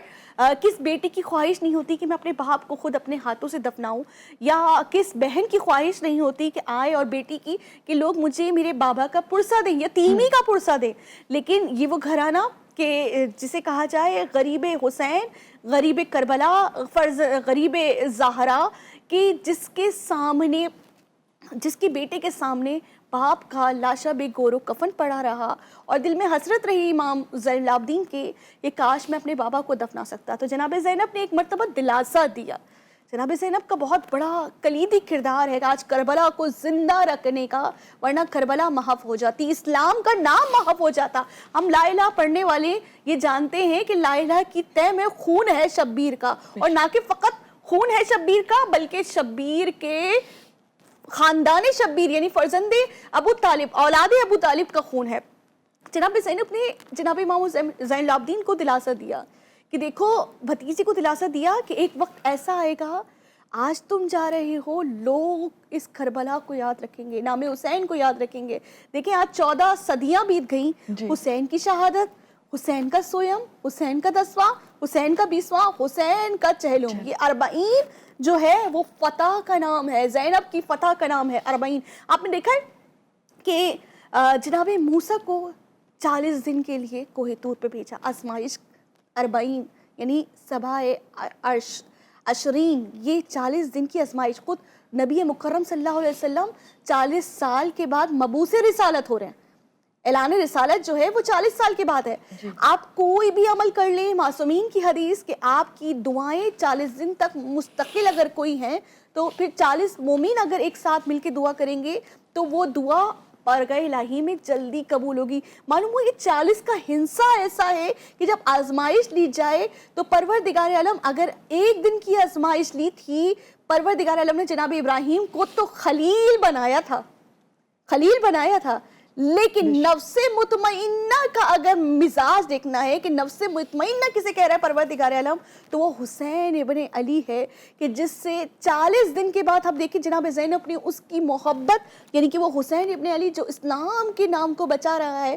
کس بیٹی کی خواہش نہیں ہوتی کہ میں اپنے باپ کو خود اپنے ہاتھوں سے دفناؤں، یا کس بہن کی خواہش نہیں ہوتی کہ آئے اور بیٹی کی کہ لوگ مجھے میرے بابا کا پرسہ دیں، یتیمی کا پرسہ دیں، لیکن یہ وہ گھرانہ کہ جسے کہا جائے غریب حسین، غریب کربلا، غریب زہرا، کہ جس کے سامنے، جس کی بیٹے کے سامنے باپ کا لاشا بے گور و کفن پڑا رہا، اور دل میں حسرت رہی امام زین العابدین کے کہ کاش میں اپنے بابا کو دفنا سکتا۔ تو جناب زینب نے ایک مرتبہ دلاسا دیا۔ جناب زینب کا بہت بڑا کلیدی کردار ہے آج کربلا کو زندہ رکھنے کا، ورنہ کربلا محو ہو جاتی، اسلام کا نام محو ہو جاتا۔ ہم لا الہ پڑھنے والے یہ جانتے ہیں کہ لا الہ کی تہ میں خون ہے شبیر کا، اور نہ کہ فقط خون ہے شبیر کا بلکہ شبیر کے خاندان شبیر یعنی فرزند ابو طالب، اولاد ابو طالب کا خون ہے۔ جناب زینب نے جناب امام زین العابدین کو دلاسا دیا کہ دیکھو، بھتیجی کو دلاسا دیا کہ ایک وقت ایسا آئے گا، آج تم جا رہے ہو، لوگ اس کربلا کو یاد رکھیں گے، نام حسین کو یاد رکھیں گے۔ دیکھیں آج 14 صدیاں بیت گئیں، حسین کی شہادت، حسین کا سویم، حسین کا 10واں، حسین کا 20واں، حسین کا چہلم، یہ 40 جو ہے وہ فتح کا نام ہے، زینب کی فتح کا نام ہے 40۔ آپ نے دیکھا ہے کہ جناب موسیٰ کو 40 دن کے لیے کوہ طور پہ بھیجا، آزمائش 40 یعنی سبع عشرین، یہ 40 دن کی آزمائش، خود نبی مکرم صلی اللہ علیہ وسلم 40 سال کے بعد مبعوث رسالت ہو رہے ہیں، اعلان رسالت جو ہے وہ 40 سال کے بعد ہے۔ آپ کوئی بھی عمل کر لیں، معصومین کی حدیث کہ آپ کی دعائیں 40 دن تک مستقل اگر کوئی ہیں تو پھر 40 مومن اگر ایک ساتھ مل کے دعا کریں گے تو وہ دعا بارگاہ الہی میں جلدی قبول ہوگی۔ معلوم ہو یہ 40 کا ہنسا ایسا ہے کہ جب آزمائش لی جائے تو پروردگار عالم اگر ایک دن کی آزمائش لی تھی، پروردگار عالم نے جناب ابراہیم کو تو خلیل بنایا تھا، خلیل بنایا تھا، لیکن نفس مطمئنہ کا اگر مزاج دیکھنا ہے کہ نفس مطمئنہ کسے کہہ رہا ہے پروردگار عالم، تو وہ حسین ابن علی ہے کہ جس سے 40 دن کے بعد ہم دیکھیں جناب زینب نے اس کی محبت، یعنی کہ وہ حسین ابن علی جو اسلام کے نام کو بچا رہا ہے،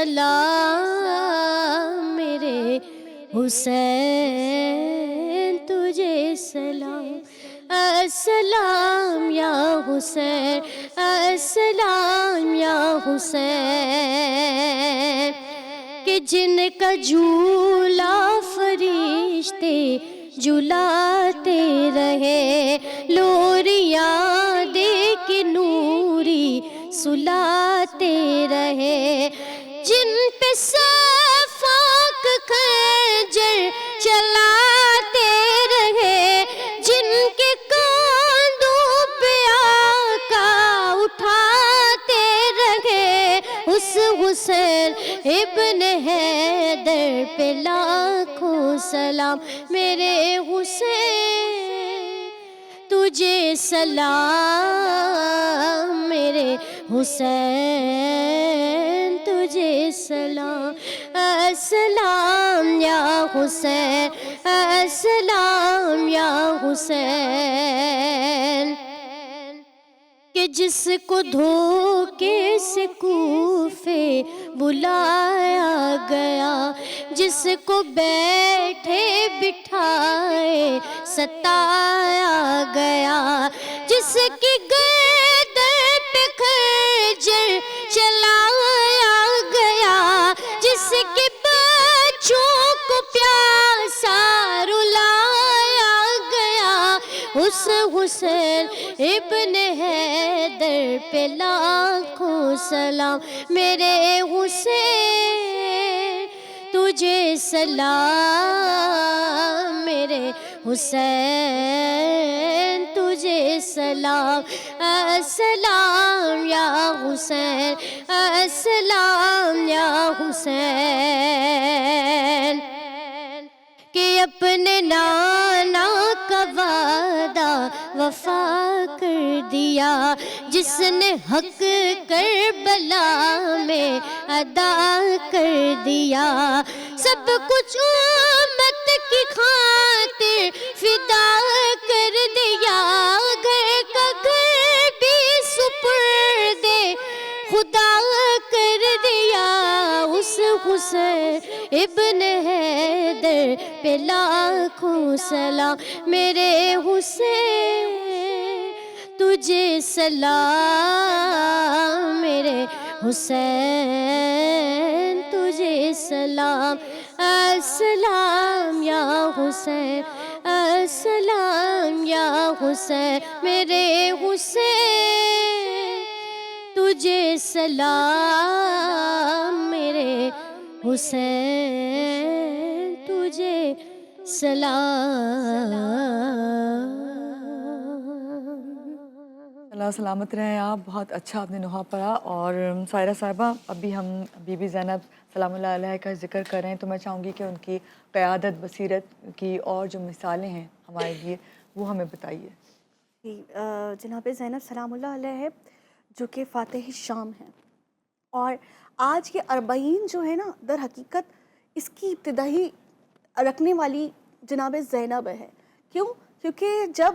سلام میرے حسین تجھے سلام، السلام یا حسین، السلام یا حسین، کہ جن کا جھولا فرشتے جھلاتے رہے، لوریاں دے کے نوری سلاتے رہے، جن پہ صفاق خنجر چلاتے رہے، جن کے کاندھوں پہ آقا اٹھاتے رہے، اس حسین ابن حیدر پہ لاکھوں سلام، میرے حسین تجھے سلام، میرے حسین تجھے سلام، السلام یا حسین، السلام یا حسین، کہ جس کو دھوکے سے کوفے بلایا گیا، جس کو بیٹھے بٹھائے ستایا گیا، جس کی گردن پہ خنجر چلایا گیا، جس کے بچوں کو پیاسا رلایا گیا، اس حسین ابن حیدر پہ لاکھوں سلام، میرے حسین تجھے سلام، میرے حسین تجھے سلام، السلام یا حسین، السلام یا حسین، کہ اپنے نانا کا وعدہ وفا کر دیا، جس نے حق کربلا میں ادا کر دیا، سب کچھ امت کی خاطر فدا کر دیا، گھر کا گھر بھی سپرد خدا کر دیا، اس حسین ابن حیدر پہ لاکھوں سلام، میرے حسین تجھے سلام، میرے حسین تجھے سلام، السلام یا حسین، السلام یا حسین، میرے حسین تجھے سلام، میرے حسین تجھے سلام۔ اللہ سلامت رہیں آپ، بہت اچھا آپ نے نوحہ پڑھا۔ اور سائرہ صاحبہ، ابھی ہم بی بی زینب سلام اللہ علیہ کا ذکر کر رہے ہیں، تو میں چاہوں گی کہ ان کی قیادت، بصیرت کی اور جو مثالیں ہیں ہمارے لیے وہ ہمیں بتائیے۔ جی، جناب زینب سلام اللہ علیہ ہے جو کہ فاتح شام ہیں، اور آج کے اربعین جو ہے نا در حقیقت اس کی ابتدائی رکھنے والی جناب زینب ہے۔ کیوں؟ کیونکہ جب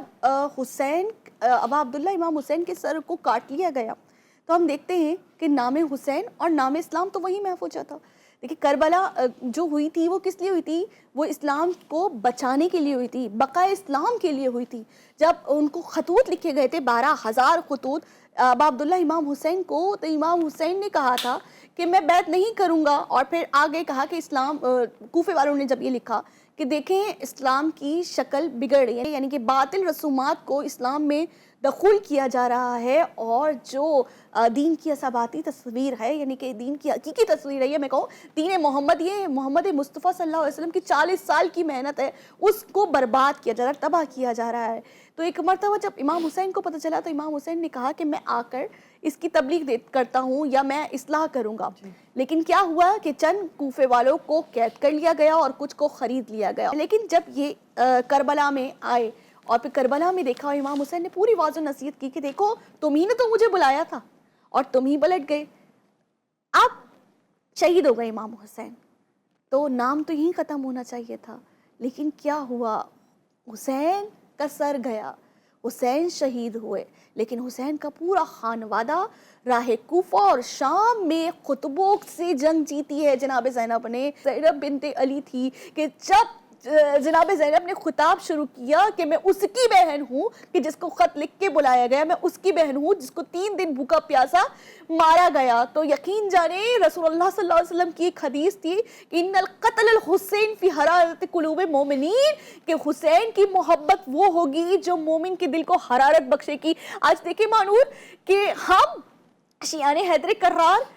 حسین ابا عبداللہ امام حسین کے سر کو کاٹ لیا گیا تو ہم دیکھتے ہیں کہ نام حسین اور نام اسلام تو وہی محفوظ تھا۔ دیکھیں کربلا جو ہوئی تھی وہ کس لیے ہوئی تھی؟ وہ اسلام کو بچانے کے لیے ہوئی تھی، بقائے اسلام کے لیے ہوئی تھی۔ جب ان کو خطوط لکھے گئے تھے 12,000 خطوط ابا عبداللہ امام حسین کو، تو امام حسین نے کہا تھا کہ میں بیعت نہیں کروں گا، اور پھر آگے کہا کہ اسلام، کوفے والوں نے جب یہ لکھا کہ دیکھیں اسلام کی شکل بگڑ رہی ہے، یعنی کہ باطل رسومات کو اسلام میں دخول کیا جا رہا ہے، اور جو دین کی اصاباتی تصویر ہے، یعنی کہ دین کی حقیقی تصویر ہے، یہ میں کہوں دین محمد، یہ محمد مصطفیٰ صلی اللہ علیہ وسلم کی 40 سال کی محنت ہے، اس کو برباد کیا جا رہا ہے، تباہ کیا جا رہا ہے۔ تو ایک مرتبہ جب امام حسین کو پتہ چلا تو امام حسین نے کہا کہ میں آ کر اس کی تبلیغ کرتا ہوں یا میں اصلاح کروں گا۔ لیکن کیا ہوا کہ چند کوفے والوں کو قید کر لیا گیا اور کچھ کو خرید لیا گیا۔ لیکن جب یہ کربلا میں آئے اور پھر کربلا میں دیکھا، امام حسین نے پوری واضح نصیحت کی کہ دیکھو تم ہی نے تو مجھے بلایا تھا اور تم ہی پلٹ گئے، اب شہید ہو گئے امام حسین، تو نام تو یہیں ختم ہونا چاہیے تھا، لیکن کیا ہوا؟ حسین کا سر گیا، حسین شہید ہوئے، لیکن حسین کا پورا خانوادہ راہ کوفہ اور شام میں خطبوں سے جنگ جیتی ہے جناب زینب نے۔ زینب بنت علی تھی کہ جب جناب زینب نے خطاب شروع کیا کہ میں اس کی بہن ہوں کہ جس کو خط لکھ کے بلایا گیا، میں اس کی بہن ہوں جس کو 3 دن بھوکا پیاسا مارا گیا، تو یقین جانے رسول اللہ صلی اللہ علیہ وسلم کی ایک حدیث تھی کہ ان القتل الحسین فی حرارت قلوب مومنین، کہ حسین کی محبت وہ ہوگی جو مومن کے دل کو حرارت بخشے گی۔ آج دیکھیں مانور کہ ہم شیعان حیدر کرار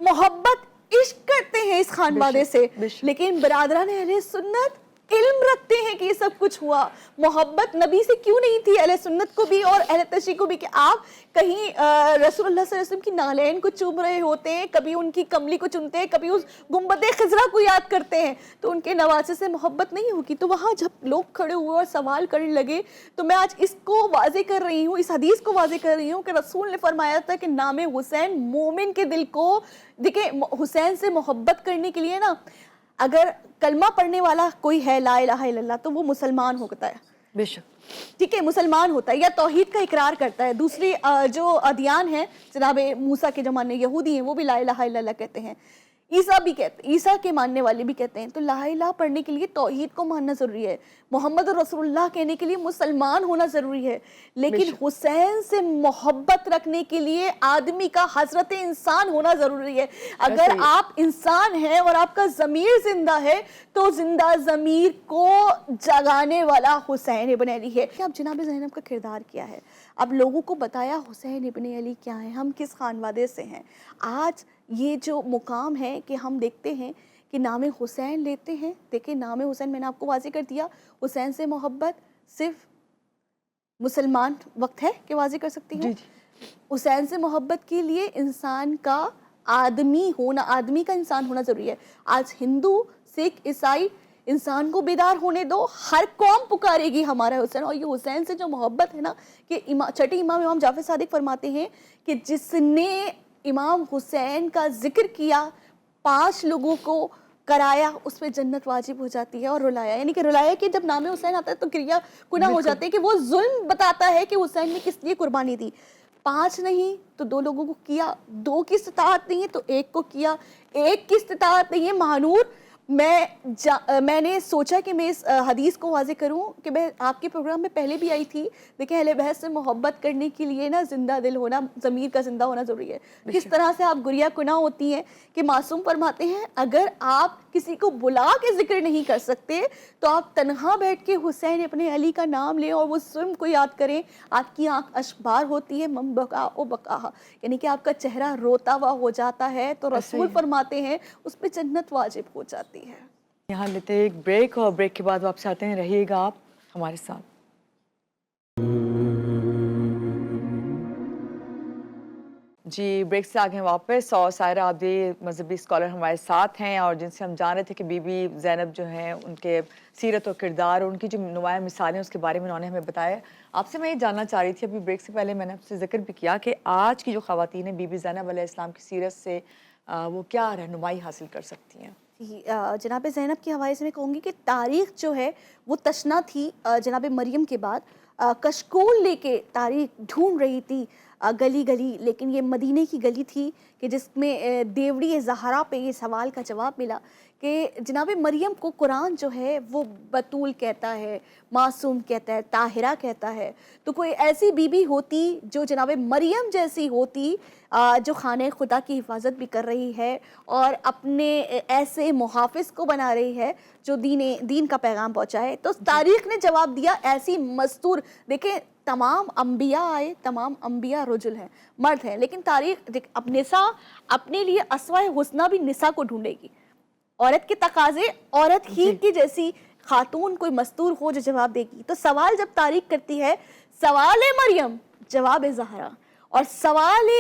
محبت عشق کرتے ہیں اس خانوادے سے، لیکن برادران اہل سنت علم رکھتے ہیں کہ یہ سب کچھ ہوا۔ محبت نبی سے کیوں نہیں تھی اہل سنت کو بھی اور اہل تشیع کو بھی، کہ آپ کہیں رسول اللہ صلی اللہ علیہ وسلم کی نالین کو چوم رہے ہوتے ہیں، کبھی ان کی کملی کو چنتے ہیں، کبھی اس گنبد خضرا کو یاد کرتے ہیں، تو ان کے نواسے سے محبت نہیں ہوگی۔ تو وہاں جب لوگ کھڑے ہوئے اور سوال کرنے لگے تو میں آج اس کو واضح کر رہی ہوں، اس حدیث کو واضح کر رہی ہوں کہ رسول نے فرمایا تھا کہ نام حسین مومن کے دل کو، دیکھیں حسین سے محبت کرنے کے لیے نا، اگر کلمہ پڑھنے والا کوئی ہے لا الہ الا اللہ تو وہ مسلمان ہوتا ہے، بے شک، ٹھیک ہے، مسلمان ہوتا ہے یا توحید کا اقرار کرتا ہے۔ دوسری جو ادیان ہیں، جناب موسیٰ کے جو ماننے یہودی ہیں وہ بھی لا الہ الا اللہ کہتے ہیں، عیسیٰ بھی کہتے ہیں، عیسیٰ کے ماننے والے بھی کہتے ہیں۔ تو لا الہ پڑھنے کے لیے توحید کو ماننا ضروری ہے، محمد رسول اللہ کہنے کے لیے مسلمان ہونا ضروری ہے، لیکن حسین سے محبت رکھنے کے لیے آدمی کا حضرت انسان ہونا ضروری ہے۔ اگر آپ انسان ہیں اور آپ کا ضمیر زندہ ہے تو زندہ ضمیر کو جگانے والا حسین ابن علی ہے۔ اب جناب زینب کا کردار کیا ہے، اب لوگوں کو بتایا حسین ابن علی کیا ہے، ہم کس خانوادے سے ہیں۔ آج یہ جو مقام ہے کہ ہم دیکھتے ہیں کہ نام حسین لیتے ہیں، دیکھیں نام حسین میں نے آپ کو واضح کر دیا، حسین سے محبت صرف مسلمان وقت ہے کہ واضح کر سکتی ہوں۔ حسین سے محبت کے لیے انسان کا آدمی ہونا، آدمی کا انسان ہونا ضروری ہے۔ آج ہندو، سکھ، عیسائی، انسان کو بیدار ہونے دو، ہر قوم پکارے گی ہمارا حسین۔ اور یہ حسین سے جو محبت ہے نا، کہ چھٹے امام جعفر صادق فرماتے ہیں کہ جس نے امام حسین کا ذکر کیا، 5 لوگوں کو کرایا، اس پہ جنت واجب ہو جاتی ہے، اور رلایا، یعنی کہ رلایا کہ جب نام حسین آتا ہے تو گریہ گناہ ہو جاتے ہیں، کہ وہ ظلم بتاتا ہے کہ حسین نے کس لیے قربانی دی۔ 5 نہیں تو 2 لوگوں کو کیا، 2 کی استطاعت نہیں ہے تو 1 کو کیا، 1 کی استطاعت نہیں ہے مہانور۔ میں نے سوچا کہ میں اس حدیث کو واضح کروں کہ میں آپ کے پروگرام میں پہلے بھی آئی تھی، دیکھیں اہل بیت سے محبت کرنے کے لیے نا زندہ دل ہونا، ضمیر کا زندہ ہونا ضروری ہے۔ کس طرح سے آپ گریہ کناں ہوتی ہیں کہ معصوم فرماتے ہیں اگر آپ کسی کو بلا کے ذکر نہیں کر سکتے تو آپ تنہا بیٹھ کے حسین اپنے علی کا نام لیں اور وہ ظلم کو یاد کریں، آپ کی آنکھ اشبار ہوتی ہے، من بکا او بکاہا، یعنی کہ آپ کا چہرہ روتا ہوا ہو جاتا ہے، تو رسول فرماتے ہیں اس پہ جنت واجب ہو جاتی ہے۔ یہاں لیتے ہیں ایک بریک، اور بریک کے بعد واپس آتے ہیں، رہیے گا آپ ہمارے ساتھ۔ جی بریک سے آگے واپس، اور سائرہ عابدی مذہبی اسکالر ہمارے ساتھ ہیں، اور جن سے ہم جان رہے تھے کہ بی بی زینب جو ہیں ان کے سیرت و کردار، ان کی جو نمایاں مثالیں اس کے بارے میں انہوں نے ہمیں بتایا۔ آپ سے میں یہ جاننا چاہ رہی تھی، ابھی بریک سے پہلے میں نے آپ سے ذکر بھی کیا کہ آج کی جو خواتین ہیں بی بی زینب علیہ السلام کی سیرت سے وہ کیا رہنمائی حاصل کر سکتی ہیں؟ جناب زینب کے حوالے سے میں کہوں گی کہ تاریخ جو ہے وہ تشنا تھی، جناب مریم کے بعد کشکول لے کے تاریخ ڈھونڈ رہی تھی گلی گلی، لیکن یہ مدینے کی گلی تھی کہ جس میں دیوڑی زہرا پہ یہ سوال کا جواب ملا کہ جناب مریم کو قرآن جو ہے وہ بطول کہتا ہے، معصوم کہتا ہے، طاہرہ کہتا ہے، تو کوئی ایسی بی بی ہوتی جو جناب مریم جیسی ہوتی، جو خانہ خدا کی حفاظت بھی کر رہی ہے اور اپنے ایسے محافظ کو بنا رہی ہے جو دین کا پیغام پہنچائے۔ تو تاریخ نے جواب دیا ایسی مستور، دیکھیں تمام انبیاء آئے، تمام انبیاء رجل ہیں، مرد ہیں، لیکن تاریخ اب نساء اپنے لیے اسوہ حسنہ بھی نساء کو ڈھونڈے گی، عورت کے تقاضے عورت ہی کی جیسی خاتون کوئی مستور ہو جو جواب دے گی۔ تو سوال جب تاریخ کرتی ہے، سوال مریم جواب زہرا، اور سوال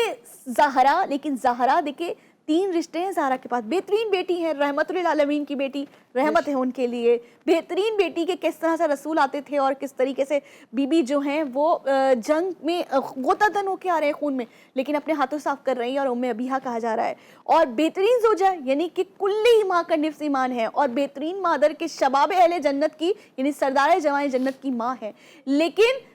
زہرا، لیکن زہرا دیکھیں 3 رشتے ہیں زہرا کے پاس، بہترین بیٹی ہے، رحمت للعالمین کی بیٹی، رحمت ہے ان کے لیے، بہترین بیٹی کے کس طرح سے رسول آتے تھے اور کس طریقے سے بی بی جو ہیں وہ جنگ میں غوطہ تن ہو کے آ رہے ہیں خون میں، لیکن اپنے ہاتھوں صاف کر رہی ہیں، اور ام ابیہا کہا جا رہا ہے، اور بہترین زوجہ یعنی کہ کلی ماں کا نفس ایمان ہے، اور بہترین مادر کے شباب اہل جنت کی یعنی سردار جوان جنت کی ماں ہے، لیکن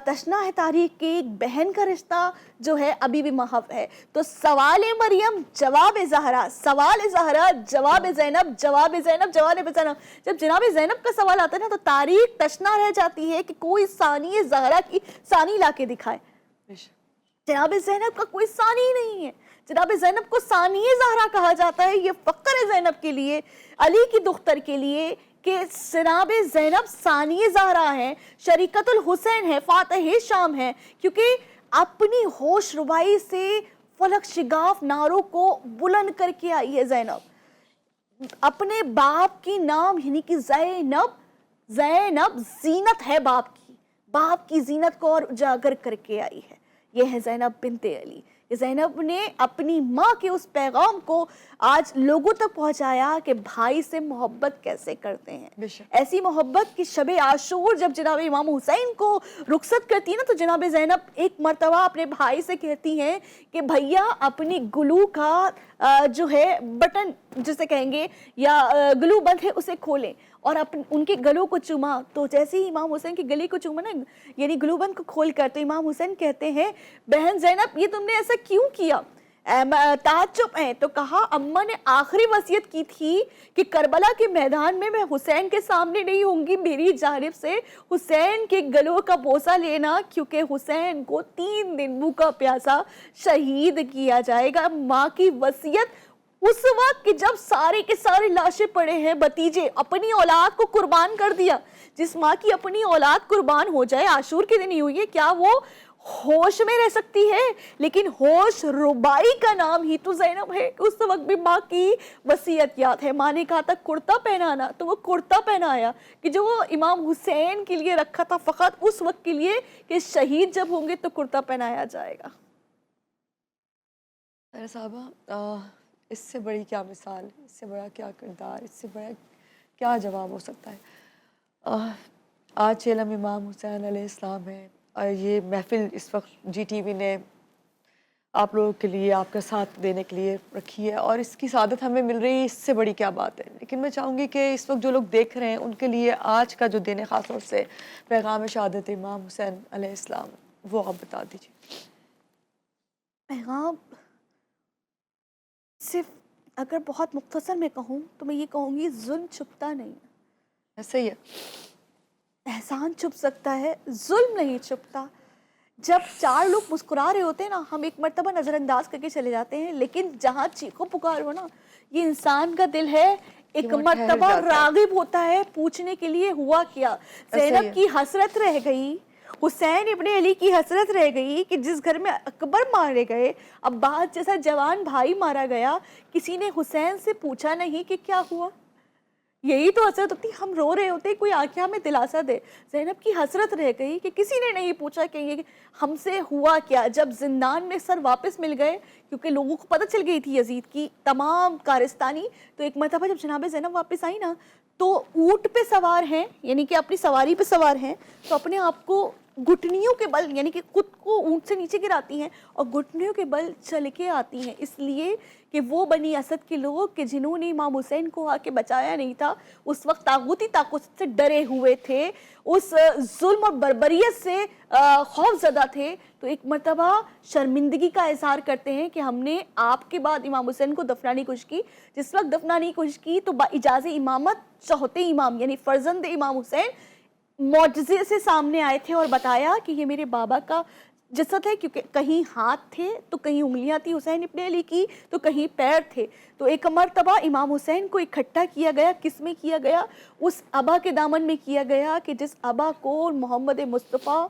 تشنا ہے تاریخ کی ایک بہن کا رشتہ جو ہے ابھی بھی محف ہے. تو سوال مریم جواب زہرا، سوال زہرا جواب زینب، جواب زینب جواب زینب. جب جناب زینب کا سوال آتا ہے نا تو تاریخ تشنا رہ جاتی ہے کہ کوئی ثانی زہرا کی ثانی لا کے دکھائے. جناب زینب کا کوئی ثانی ہی نہیں ہے. جناب زینب کو ثانی زہرا کہا جاتا ہے. یہ فخر ہے زینب کے لیے، علی کی دختر کے لیے کہ جناب زینب ثانی زہرا ہے، شریکت الحسین ہے، فاتح شام ہے، کیونکہ اپنی ہوش ربائی سے فلک شگاف ناروں کو بلند کر کے آئی ہے زینب. اپنے باپ کی نام یعنی کہ زینب زینت ہے باپ کی زینت کو اور اجاگر کر کے آئی ہے. یہ ہے زینب بنت علی. زینب نے اپنی ماں کے اس پیغام کو آج لوگوں تک پہنچایا کہ بھائی سے محبت کیسے کرتے ہیں. ایسی محبت کی شب عاشور جب جناب امام حسین کو رخصت کرتی ہے نا تو جناب زینب ایک مرتبہ اپنے بھائی سے کہتی ہیں کہ بھیا اپنی گلو کا جو ہے بٹن جسے کہیں گے یا گلو بند ہے اسے کھولیں اور ان کے گلوں کو چوما. تو جیسے ہی امام حسین کے گلے کو چوما نا یعنی گلو بند کو کھول کر تو امام حسین کہتے ہیں بہن زینب یہ تم نے ایسا کیوں کیا؟ تعجب ہیں. تو کہا اماں نے آخری وصیت کی تھی کہ کربلا کے میدان میں حسین کے سامنے نہیں ہوں گی، میری جانب سے حسین کے گلوں کا بوسہ لینا کیونکہ حسین کو 3 دن بھوکا پیاسا شہید کیا جائے گا. ماں کی وصیت اس وقت کہ جب سارے کے سارے لاشیں پڑے ہیں، بھتیجے اپنی اولاد کو قربان کر دیا. جس ماں کی اپنی اولاد قربان ہو جائے عاشور کے دن ہی ہوئی ہے، کیا وہ ہوش میں رہ سکتی ہے؟ لیکن ہوش ربائی کا نام ہی تو زینب ہے. اس وقت بھی ماں کی وصیت یاد ہے. ماں نے کہا تھا کرتا پہنانا تو وہ کرتا پہنایا کہ جو وہ امام حسین کے لیے رکھا تھا فقط اس وقت کے لیے کہ شہید جب ہوں گے تو کرتا پہنایا جائے گا. صاحبہ اس سے بڑی کیا مثال، اس سے بڑا کیا کردار، اس سے بڑا کیا جواب ہو سکتا ہے؟ آج علم امام حسین علیہ السلام ہے اور یہ محفل اس وقت جی ٹی وی نے آپ لوگوں کے لیے آپ کا ساتھ دینے کے لیے رکھی ہے اور اس کی سعادت ہمیں مل رہی ہے، اس سے بڑی کیا بات ہے. لیکن میں چاہوں گی کہ اس وقت جو لوگ دیکھ رہے ہیں ان کے لیے آج کا جو دن ہے خاص طور سے پیغام شہادت امام حسین علیہ السلام وہ آپ بتا دیجیے. پیغام صرف اگر بہت مختصر میں کہوں تو میں یہ کہوں گی ظلم چھپتا نہیں. ایسا ہی ہے. احسان چھپ سکتا ہے، ظلم نہیں چھپتا. جب 4 لوگ مسکرا رہے ہوتے ہیں نا ہم ایک مرتبہ نظر انداز کر کے چلے جاتے ہیں، لیکن جہاں چیخو پکار ہو نا یہ انسان کا دل ہے ایک مرتبہ راغب ہوتا ہے پوچھنے کے لیے ہوا کیا. زینب کی حسرت رہ گئی، حسین ابن علی کی حسرت رہ گئی کہ جس گھر میں اکبر مارے گئے، عباس جیسا جوان بھائی مارا گیا، کسی نے حسین سے پوچھا نہیں کہ کیا ہوا. یہی تو حسرت ہوتی، ہم رو رہے ہوتے کوئی آنکھیں ہمیں دلاسا دے. زینب کی حسرت رہ گئی کہ کسی نے نہیں پوچھا کہ یہ ہم سے ہوا کیا. جب زندان میں سر واپس مل گئے کیونکہ لوگوں کو پتہ چل گئی تھی یزید کی تمام کارستانی، تو ایک مرتبہ جب جناب زینب واپس آئی نا تو اونٹ پہ سوار ہیں یعنی کہ اپنی سواری پہ سوار ہیں تو اپنے آپ کو گھٹنیوں کے بل یعنی کہ خود کو اونٹ سے نیچے گراتی ہیں اور گھٹنیوں کے بل چل کے آتی ہیں، اس لیے کہ وہ بنی اسد کے لوگ کہ جنہوں نے امام حسین کو آ کے بچایا نہیں تھا اس وقت طاغوتی طاقت سے ڈرے ہوئے تھے، اس ظلم اور بربریت سے خوف زدہ تھے. تو ایک مرتبہ شرمندگی کا اظہار کرتے ہیں کہ ہم نے آپ کے بعد امام حسین کو دفنانے کی کوشش کی. جس وقت دفنانے کی کوشش کی تو با اجاز امامت چوتھے امام یعنی فرزند امام حسین معجزے سے سامنے آئے تھے اور بتایا کہ یہ میرے بابا کا جسد ہے، کیونکہ کہیں ہاتھ تھے تو کہیں انگلیاں تھی حسین ابن علی کی تو کہیں پیر تھے. تو ایک مرتبہ امام حسین کو اکٹھا کیا گیا. کس میں کیا گیا؟ اس ابا کے دامن میں کیا گیا کہ جس ابا کو محمد مصطفیٰ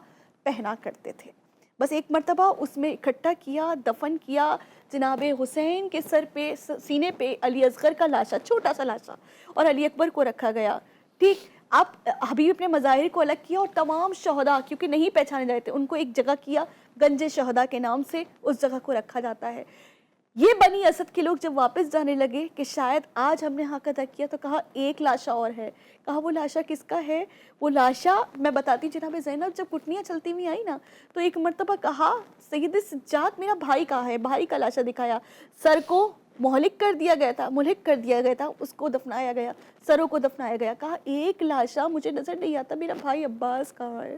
پہنا کرتے تھے. بس ایک مرتبہ اس میں اکٹھا کیا، دفن کیا. جناب حسین کے سر پہ سینے پہ علی اصغر کا لاشا، چھوٹا سا لاشا، اور علی اکبر کو رکھا گیا. ٹھیک، اب حبیب اپنے مظاہر کو الگ کیا اور تمام شہداء کیونکہ نہیں پہچانے جاتے ان کو ایک جگہ کیا، گنج شہداء کے نام سے اس جگہ کو رکھا جاتا ہے. یہ بنی اسد کے لوگ جب واپس جانے لگے کہ شاید آج ہم نے حق ادا کیا تو کہا ایک لاشا اور ہے. کہا وہ لاشا کس کا ہے؟ وہ لاشا میں بتاتی جناب زینب جب گھٹنیاں چلتی ہوئی آئی نا تو ایک مرتبہ کہا سید سجاد میرا بھائی کہاں ہے؟ بھائی کا لاشا دکھایا، سر کو ملحق کر دیا گیا تھا، اس کو دفنایا گیا، سروں کو دفنایا گیا. کہا ایک لاشا مجھے نظر نہیں آتا، میرا بھائی عباس کہاں ہے؟